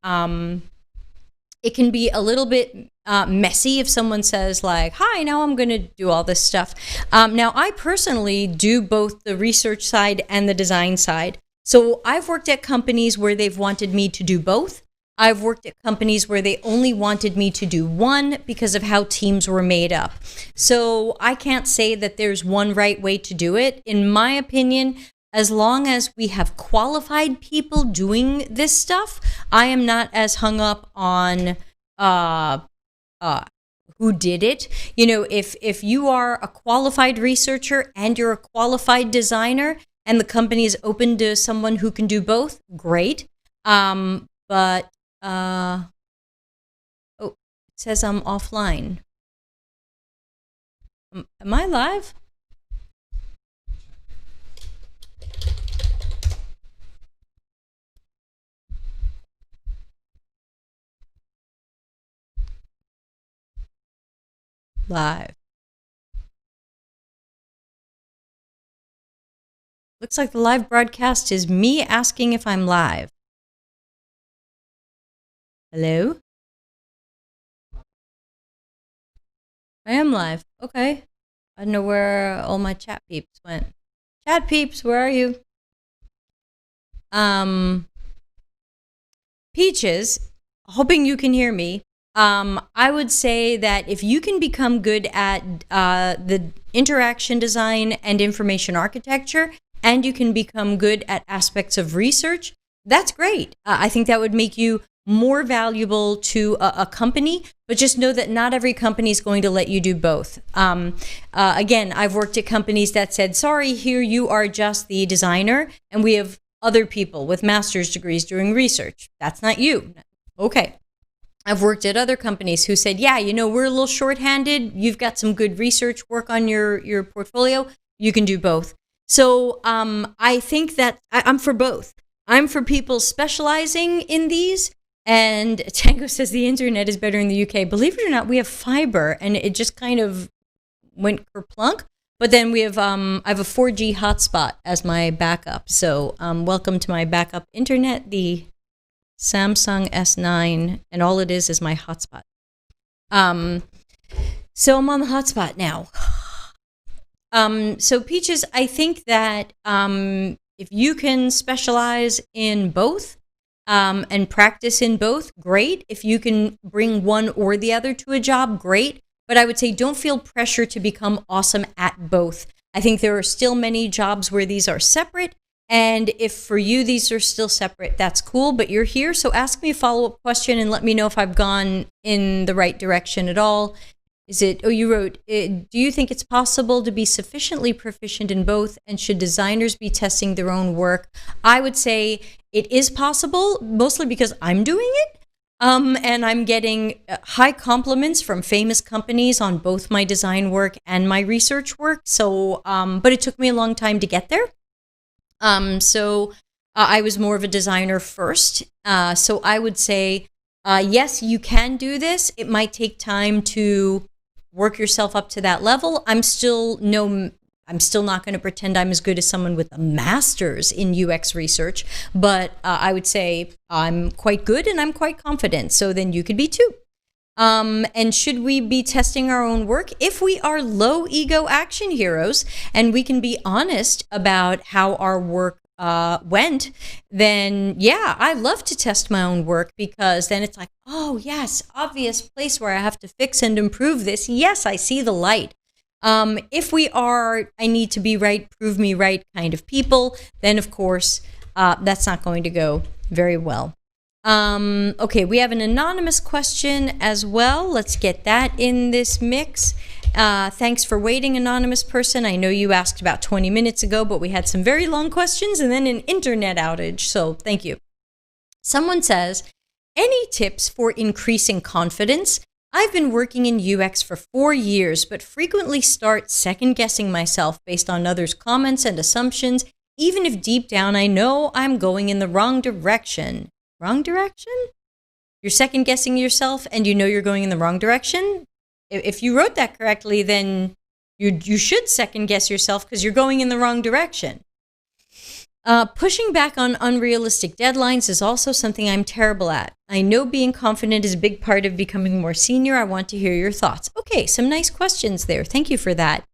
it can be a little bit messy if someone says like, hi, now I'm going to do all this stuff. Now, I personally do both the research side and the design side. So I've worked at companies where they've wanted me to do both. I've worked at companies where they only wanted me to do one because of how teams were made up. So I can't say that there's one right way to do it. In my opinion, as long as we have qualified people doing this stuff, I am not as hung up on who did it. You know, if you are a qualified researcher and you're a qualified designer and the company is open to someone who can do both, great. But oh, it says I'm offline. Am I live? Live. Looks like the live broadcast is me asking if I'm live. Hello? I am live. Okay. I don't know where all my chat peeps went. Chat peeps, where are you? Peaches, hoping you can hear me. I would say that if you can become good at the interaction design and information architecture, and you can become good at aspects of research, that's great. I think that would make you more valuable to a company, but just know that not every company is going to let you do both. Again, I've worked at companies that said, sorry, here you are just the designer, and we have other people with master's degrees doing research. That's not you. Okay. I've worked at other companies who said, yeah, we're a little shorthanded. You've got some good research work on your portfolio. You can do both. So I think that I'm for both. I'm for people specializing in these. And Tango says the internet is better in the UK. Believe it or not, we have fiber, and it just kind of went kerplunk. But then we have I have a 4G hotspot as my backup. So welcome to my backup internet, the Samsung S9, and all it is my hotspot. So I'm on the hotspot now. So Peaches, I think that if you can specialize in both and practice in both, great. If you can bring one or the other to a job, great. But I would say don't feel pressure to become awesome at both. I think there are still many jobs where these are separate. And if for you these are still separate, that's cool, but you're here. So ask me a follow-up question and let me know if I've gone in the right direction at all. You wrote, do you think it's possible to be sufficiently proficient in both, and should designers be testing their own work? I would say it is possible, mostly because I'm doing it. And I'm getting high compliments from famous companies on both my design work and my research work. So, but it took me a long time to get there. So I was more of a designer first. So I would say, yes, you can do this. It might take time to work yourself up to that level. I'm still not going to pretend I'm as good as someone with a master's in UX research, but I would say I'm quite good and I'm quite confident. So then you could be too. And should we be testing our own work? If we are low ego action heroes and we can be honest about how our work went, then yeah, I love to test my own work, because then it's like, oh yes, obvious place where I have to fix and improve this. Yes, I see the light. If we are, I need to be right, prove me right kind of people, then of course, that's not going to go very well. Okay, we have an anonymous question as well. Let's get that in this mix. Thanks for waiting, anonymous person. I know you asked about 20 minutes ago, but we had some very long questions and then an internet outage, so thank you. Someone says, any tips for increasing confidence? I've been working in UX for 4 years, but frequently start second-guessing myself based on others' comments and assumptions, even if deep down I know I'm going in the wrong direction. Wrong direction? You're second-guessing yourself and you know you're going in the wrong direction? If you wrote that correctly, then you should second-guess yourself because you're going in the wrong direction. Pushing back on unrealistic deadlines is also something I'm terrible at. I know being confident is a big part of becoming more senior. I want to hear your thoughts. Okay, some nice questions there. Thank you for that.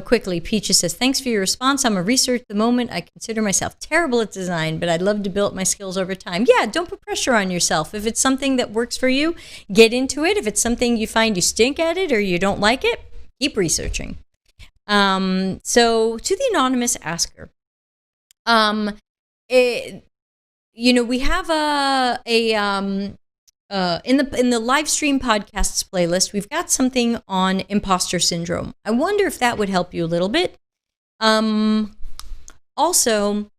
Quickly, Peaches says, thanks for your response. I'm a researcher at the moment. I consider myself terrible at design, but I'd love to build my skills over time. Yeah, don't put pressure on yourself. If it's something that works for you, get into it. If it's something you find you stink at it or you don't like it, keep researching. So to the anonymous asker, we have in the live stream podcasts playlist, we've got something on imposter syndrome. I wonder if that would help you a little bit. Also,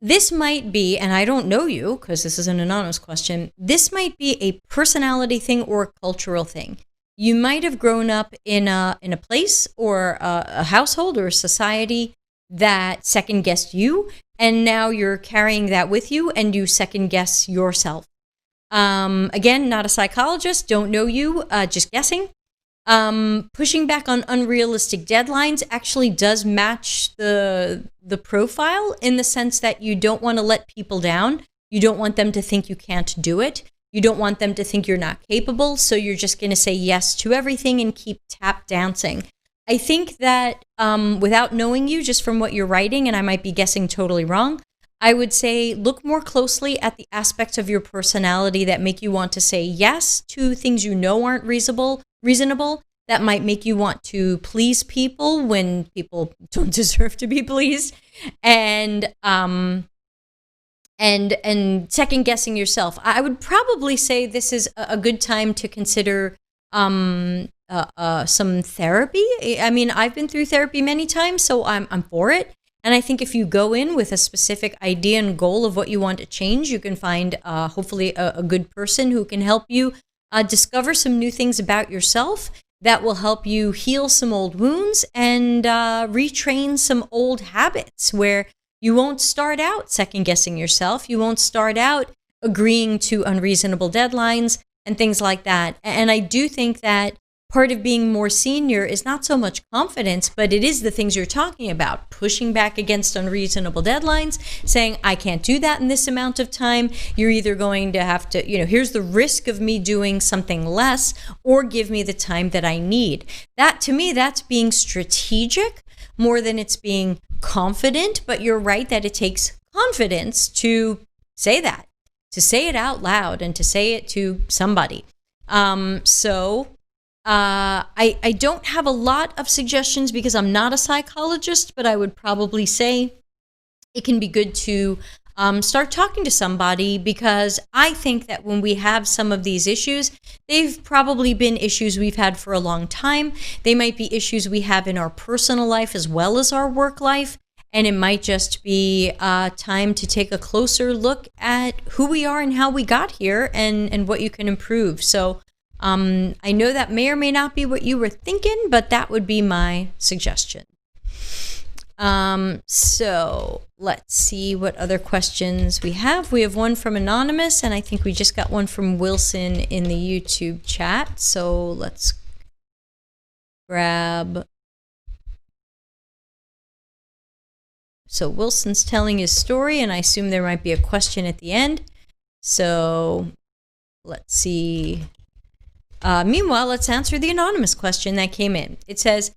this might be, and I don't know you because this is an anonymous question, this might be a personality thing or a cultural thing. You might have grown up in a place or a household or a society that second guessed you, and now you're carrying that with you and you second guess yourself. Again, not a psychologist, don't know you, just guessing. Pushing back on unrealistic deadlines actually does match the profile, in the sense that you don't want to let people down. You don't want them to think you can't do it. You don't want them to think you're not capable, so you're just going to say yes to everything and keep tap dancing. I think that without knowing you, just from what you're writing, and I might be guessing totally wrong, I would say look more closely at the aspects of your personality that make you want to say yes to things you know aren't reasonable, that might make you want to please people when people don't deserve to be pleased, and second guessing yourself. I would probably say this is a good time to consider some therapy. I mean, I've been through therapy many times, so I'm for it. And I think if you go in with a specific idea and goal of what you want to change, you can find hopefully a good person who can help you discover some new things about yourself that will help you heal some old wounds and retrain some old habits where you won't start out second guessing yourself. You won't start out agreeing to unreasonable deadlines and things like that. And I do think that part of being more senior is not so much confidence, but it is the things you're talking about, pushing back against unreasonable deadlines, saying, I can't do that in this amount of time. You're either going to have to, here's the risk of me doing something less, or give me the time that I need. That, to me, that's being strategic more than it's being confident. But you're right that it takes confidence to say that, to say it out loud and to say it to somebody. I don't have a lot of suggestions because I'm not a psychologist, but I would probably say it can be good to start talking to somebody, because I think that when we have some of these issues, they've probably been issues we've had for a long time. They might be issues we have in our personal life as well as our work life. And it might just be time to take a closer look at who we are and how we got here and what you can improve. So I know that may or may not be what you were thinking, but that would be my suggestion. So let's see what other questions we have. We have one from Anonymous, and I think we just got one from Wilson in the YouTube chat. So let's grab. So Wilson's telling his story, and I assume there might be a question at the end. So let's see. Meanwhile, let's answer the anonymous question that came in. It says,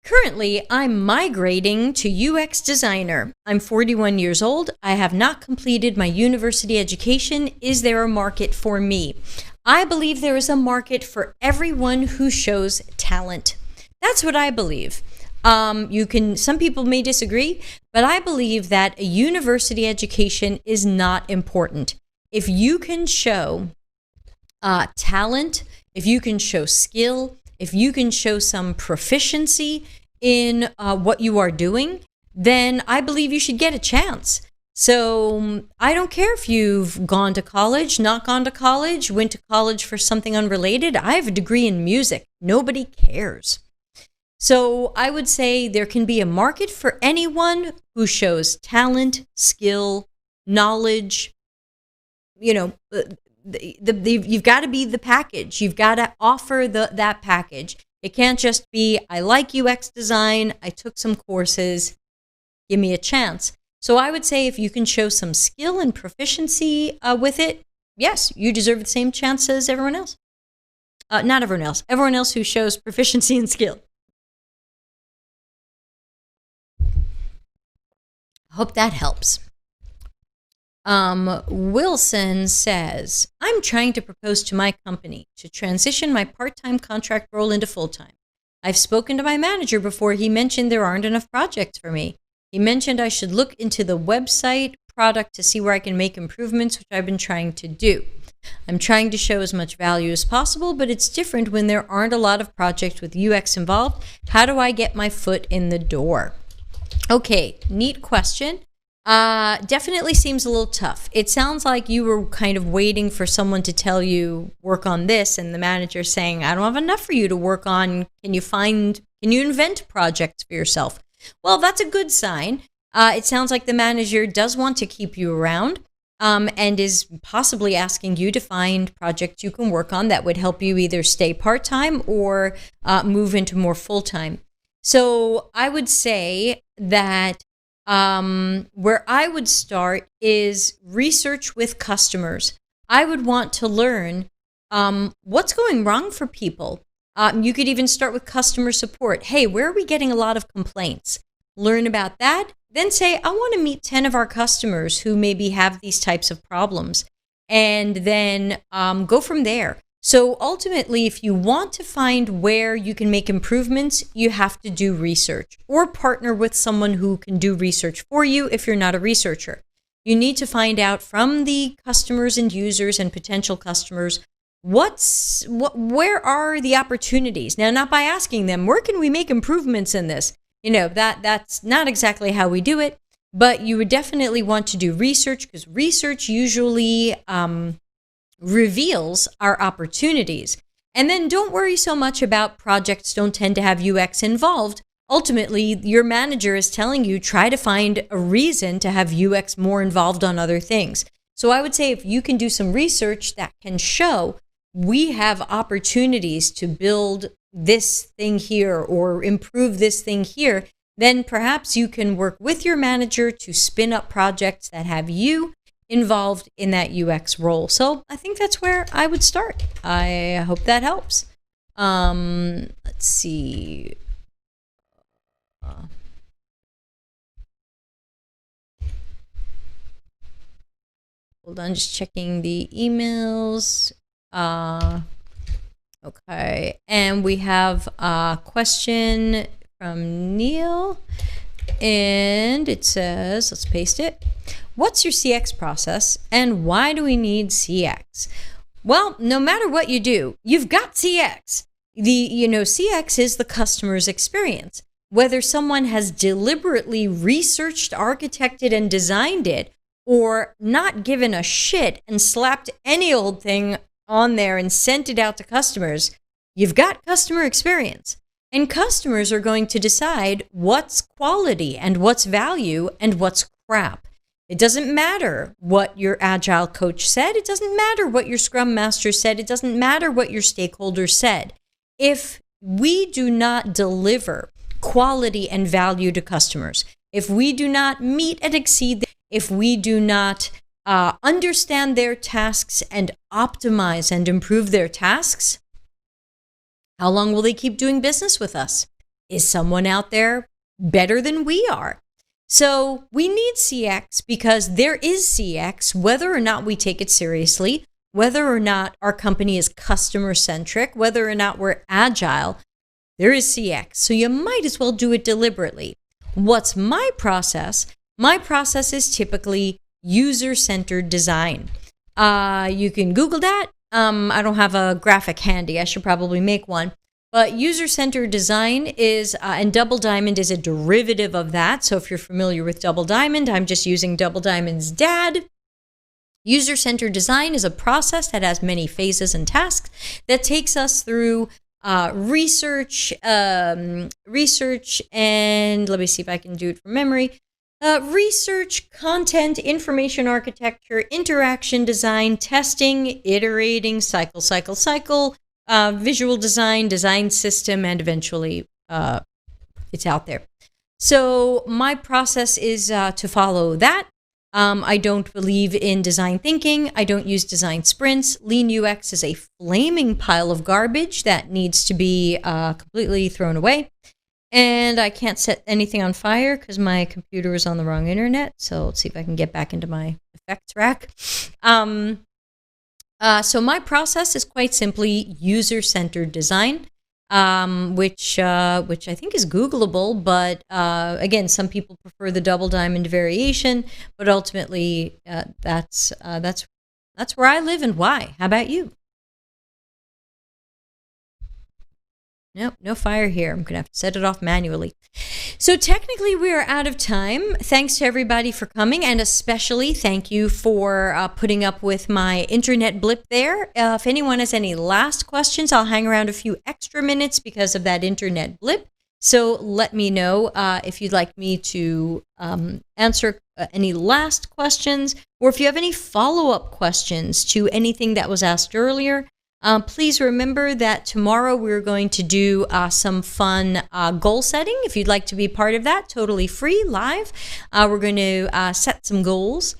currently, I'm migrating to UX designer. I'm 41 years old. I have not completed my university education. Is there a market for me? I believe there is a market for everyone who shows talent. That's what I believe. Some people may disagree, but I believe that a university education is not important. If you can show talent, if you can show skill, if you can show some proficiency in what you are doing, then I believe you should get a chance. So I don't care if you've gone to college, not gone to college, went to college for something unrelated. I have a degree in music. Nobody cares. So I would say there can be a market for anyone who shows talent, skill, knowledge. You've got to be the package. You've got to offer that package. It can't just be, I like UX design, I took some courses, give me a chance. So I would say if you can show some skill and proficiency with it, yes, you deserve the same chance as everyone else. Not everyone else. Everyone else who shows proficiency and skill. I hope that helps. Wilson says, I'm trying to propose to my company to transition my part-time contract role into full-time. I've spoken to my manager before. He mentioned there aren't enough projects for me. He mentioned I should look into the website product to see where I can make improvements, which I've been trying to do. I'm trying to show as much value as possible, but it's different when there aren't a lot of projects with UX involved. How do I get my foot in the door? Okay, neat question. Definitely seems a little tough. It sounds like you were kind of waiting for someone to tell you, work on this, and the manager saying, I don't have enough for you to work on. Can you invent projects for yourself? Well, that's a good sign. It sounds like the manager does want to keep you around, and is possibly asking you to find projects you can work on that would help you either stay part-time or move into more full-time. So I would say that where I would start is research with customers. I would want to learn what's going wrong for people. You could even start with customer support. Hey, where are we getting a lot of complaints? Learn about that. Then say, I want to meet 10 of our customers who maybe have these types of problems. And then go from there. So ultimately, if you want to find where you can make improvements, you have to do research or partner with someone who can do research for you if you're not a researcher. You need to find out from the customers and users and potential customers, where are the opportunities? Now, not by asking them, where can we make improvements in this? that's not exactly how we do it, but you would definitely want to do research, because research usually reveals our opportunities. And then don't worry so much about projects don't tend to have UX involved. Ultimately, your manager is telling you, try to find a reason to have UX more involved on other things. So I would say if you can do some research that can show we have opportunities to build this thing here or improve this thing here, then perhaps you can work with your manager to spin up projects that have you involved in that UX role. So I think that's where I would start. I hope that helps. Let's see. Hold on, just checking the emails. Okay, and we have a question from Neil, and it says, let's paste it. What's your CX process, and why do we need CX? Well, no matter what you do, you've got CX. CX is the customer's experience. Whether someone has deliberately researched, architected, and designed it, or not given a shit and slapped any old thing on there and sent it out to customers, you've got customer experience. And customers are going to decide what's quality and what's value and what's crap. It doesn't matter what your agile coach said. It doesn't matter what your scrum master said. It doesn't matter what your stakeholders said. If we do not deliver quality and value to customers, if we do not meet and exceed, if we do not understand their tasks and optimize and improve their tasks, how long will they keep doing business with us? Is someone out there better than we are? So we need CX because there is CX, whether or not we take it seriously, whether or not our company is customer centric, whether or not we're agile, there is CX. So you might as well do it deliberately. What's my process? My process is typically user-centered design. You can Google that. I don't have a graphic handy. I should probably make one. But user-centered design is, and Double Diamond is a derivative of that. So if you're familiar with Double Diamond, I'm just using Double Diamond's dad. User-centered design is a process that has many phases and tasks that takes us through research, and let me see if I can do it from memory. Research, content, information architecture, interaction design, testing, iterating, cycle, visual design, design system, and eventually it's out there. So my process is to follow that. I don't believe in design thinking. I don't use design sprints. Lean UX is a flaming pile of garbage that needs to be completely thrown away. And I can't set anything on fire because my computer is on the wrong internet. So let's see if I can get back into my effects rack. So my process is quite simply user-centered design, which I think is Googleable. But again, some people prefer the Double Diamond variation. But ultimately, that's where I live and why. How about you? Nope, no fire here. I'm going to have to set it off manually. So technically, we are out of time. Thanks to everybody for coming, and especially thank you for putting up with my internet blip there. If anyone has any last questions, I'll hang around a few extra minutes because of that internet blip. So let me know if you'd like me to answer any last questions, or if you have any follow-up questions to anything that was asked earlier. Please remember that tomorrow we're going to do some fun goal setting. If you'd like to be part of that, totally free, live. We're going to set some goals.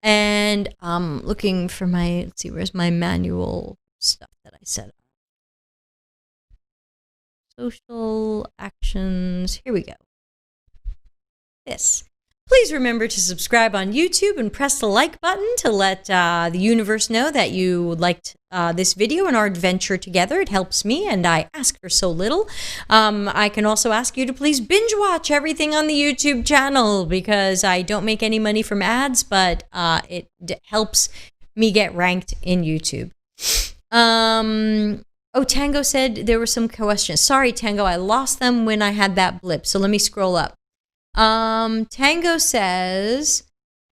And looking for let's see, where's my manual stuff that I set up? Social actions. Here we go. This. Please remember to subscribe on YouTube and press the like button to let the universe know that you liked this video and our adventure together. It helps me, and I ask for so little. I can also ask you to please binge watch everything on the YouTube channel because I don't make any money from ads, but it helps me get ranked in YouTube. Oh, Tango said there were some questions. Sorry, Tango, I lost them when I had that blip. So let me scroll up. Tango says,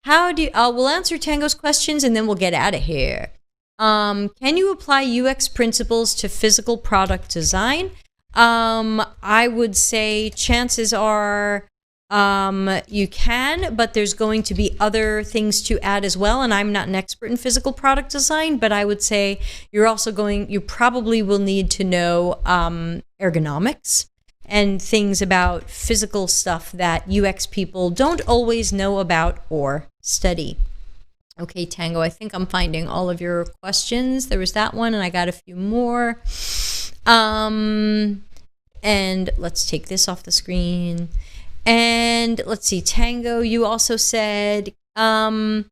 how do you, we'll answer Tango's questions and then we'll get out of here. Can you apply UX principles to physical product design? I would say chances are you can, but there's going to be other things to add as well. And I'm not an expert in physical product design, but I would say you probably will need to know ergonomics and things about physical stuff that UX people don't always know about or study. Okay, Tango, I think I'm finding all of your questions. There was that one, and I got a few more. And let's take this off the screen. And let's see, Tango, you also said, in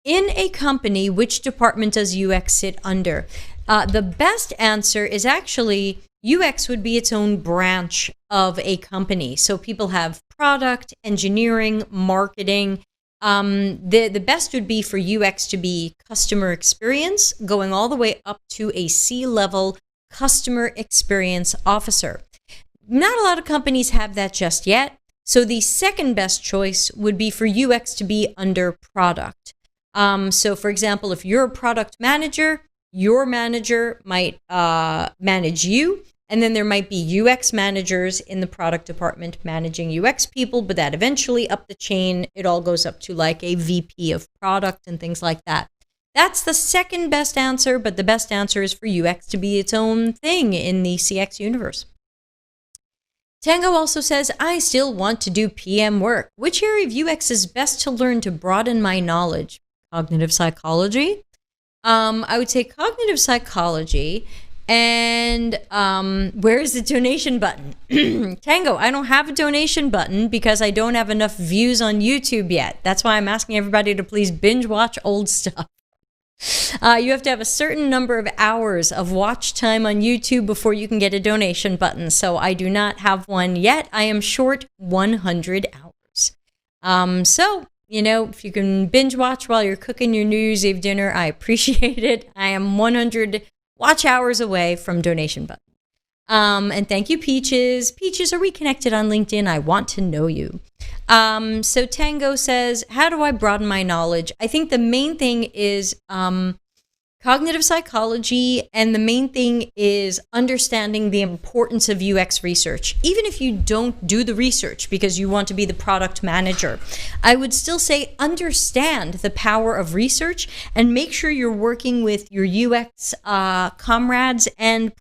a company, which department does UX sit under? The best answer is actually UX would be its own branch of a company. So people have product, engineering, marketing. The best would be for UX to be customer experience, going all the way up to a C-level customer experience officer. Not a lot of companies have that just yet. So the second best choice would be for UX to be under product. So for example, if you're a product manager, your manager might manage you. And then there might be UX managers in the product department managing UX people, but that eventually up the chain, it all goes up to like a VP of product and things like that. That's the second best answer, but the best answer is for UX to be its own thing in the CX universe. Tango also says, I still want to do PM work. Which area of UX is best to learn to broaden my knowledge? Cognitive psychology? I would say cognitive psychology. And where is the donation button? Tango, I don't have a donation button because I don't have enough views on YouTube yet. That's why I'm asking everybody to please binge watch old stuff. You have to have a certain number of hours of watch time on YouTube before you can get a donation button. So I do not have one yet. I am short 100 hours. So, if you can binge watch while you're cooking your New Year's Eve dinner, I appreciate it. I am 100 watch hours away from donation button. And thank you, Peaches. Peaches, are we connected on LinkedIn? I want to know you. So Tango says, how do I broaden my knowledge? I think the main thing is cognitive psychology, and the main thing is understanding the importance of UX research. Even if you don't do the research because you want to be the product manager, I would still say understand the power of research and make sure you're working with your UX comrades and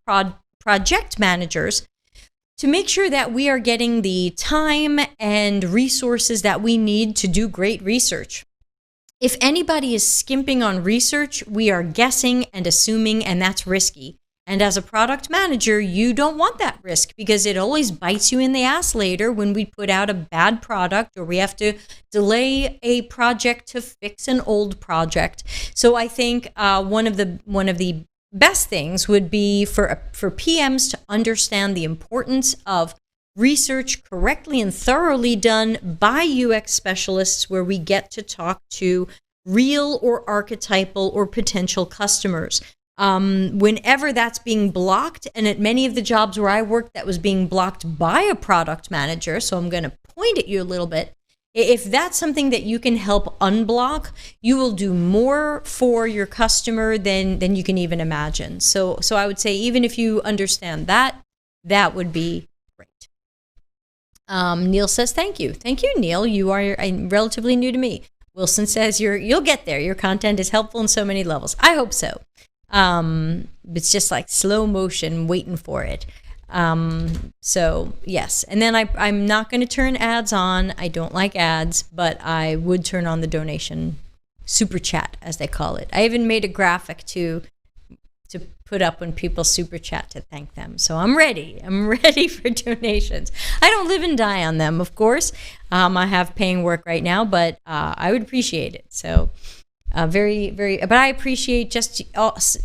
project managers to make sure that we are getting the time and resources that we need to do great research. If anybody is skimping on research, we are guessing and assuming, and that's risky. And as a product manager, you don't want that risk because it always bites you in the ass later when we put out a bad product or we have to delay a project to fix an old project. So I think one of the best things would be for PMs to understand the importance of research correctly and thoroughly done by UX specialists, where we get to talk to real or archetypal or potential customers. Whenever that's being blocked, and at many of the jobs where I worked, that was being blocked by a product manager, so I'm going to point at you a little bit. If that's something that you can help unblock, you will do more for your customer than you can even imagine. So I would say even if you understand that, that would be great. Neil says, thank you. Thank you, Neil. You are relatively new to me. Wilson says you'll get there. Your content is helpful in so many levels. I hope so. It's just like slow motion waiting for it. So yes. And then I'm not going to turn ads on. I don't like ads, but I would turn on the donation super chat, as they call it. I even made a graphic to put up when people super chat to thank them. So I'm ready for donations. I don't live and die on them, of course. I have paying work right now, but I would appreciate it. So very, very, but I appreciate just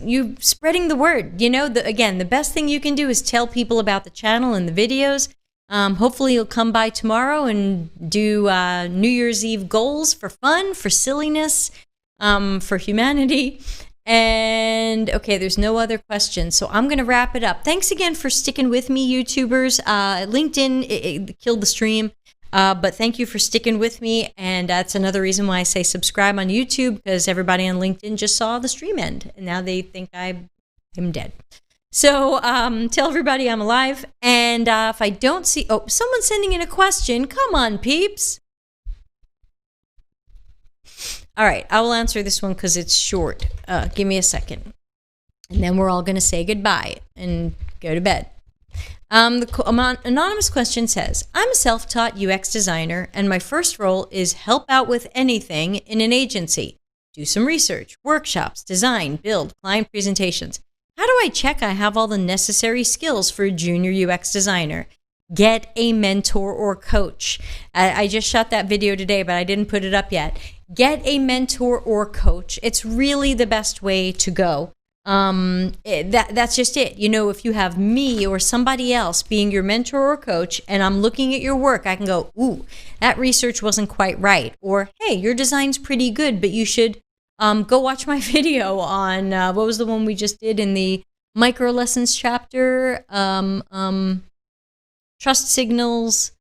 you spreading the word. Again, the best thing you can do is tell people about the channel and the videos. Hopefully you'll come by tomorrow and do New Year's Eve goals for fun, for silliness, for humanity. And okay, there's no other questions, so I'm going to wrap it up. Thanks again for sticking with me, YouTubers. LinkedIn it killed the stream, but thank you for sticking with me. And that's another reason why I say subscribe on YouTube, because everybody on LinkedIn just saw the stream end, and now they think I'm dead. So tell everybody I'm alive. And if I don't see, someone's sending in a question. Come on, peeps. All right, I will answer this one because it's short. Give me a second. And then we're all going to say goodbye and go to bed. The anonymous question says, I'm a self-taught UX designer, and my first role is help out with anything in an agency. Do some research, workshops, design, build, client presentations. How do I check I have all the necessary skills for a junior UX designer? Get a mentor or coach. I just shot that video today, but I didn't put it up yet. Get a mentor or coach. It's really the best way to go. That's just it. You know, if you have me or somebody else being your mentor or coach, and I'm looking at your work, I can go, ooh, that research wasn't quite right. Or, hey, your design's pretty good, but you should go watch my video on, what was the one we just did in the micro lessons chapter? Trust signals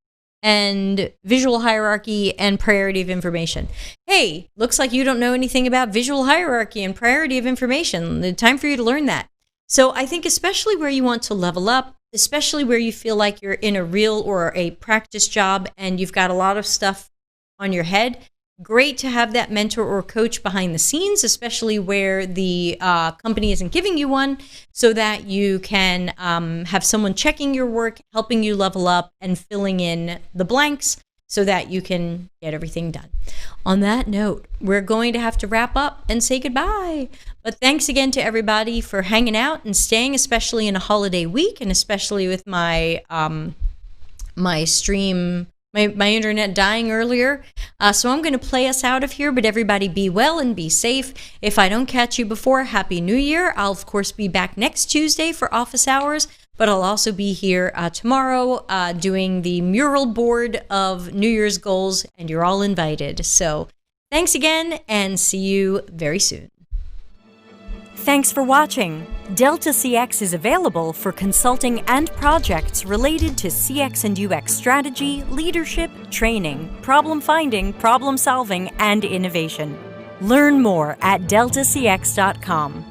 and visual hierarchy and priority of information. Hey, looks like you don't know anything about visual hierarchy and priority of information. The time for you to learn that. So I think especially where you want to level up, especially where you feel like you're in a real or a practice job and you've got a lot of stuff on your head, great to have that mentor or coach behind the scenes, especially where the company isn't giving you one, so that you can have someone checking your work, helping you level up, and filling in the blanks so that you can get everything done. On that note, we're going to have to wrap up and say goodbye. But thanks again to everybody for hanging out and staying, especially in a holiday week, and especially with my my stream. My internet dying earlier. So I'm going to play us out of here, but everybody be well and be safe. If I don't catch you before, Happy New Year. I'll, of course, be back next Tuesday for office hours, but I'll also be here tomorrow doing the mural board of New Year's goals, and you're all invited. So thanks again, and see you very soon. Thanks for watching. Delta CX is available for consulting and projects related to CX and UX strategy, leadership, training, problem finding, problem solving, and innovation. Learn more at deltacx.com.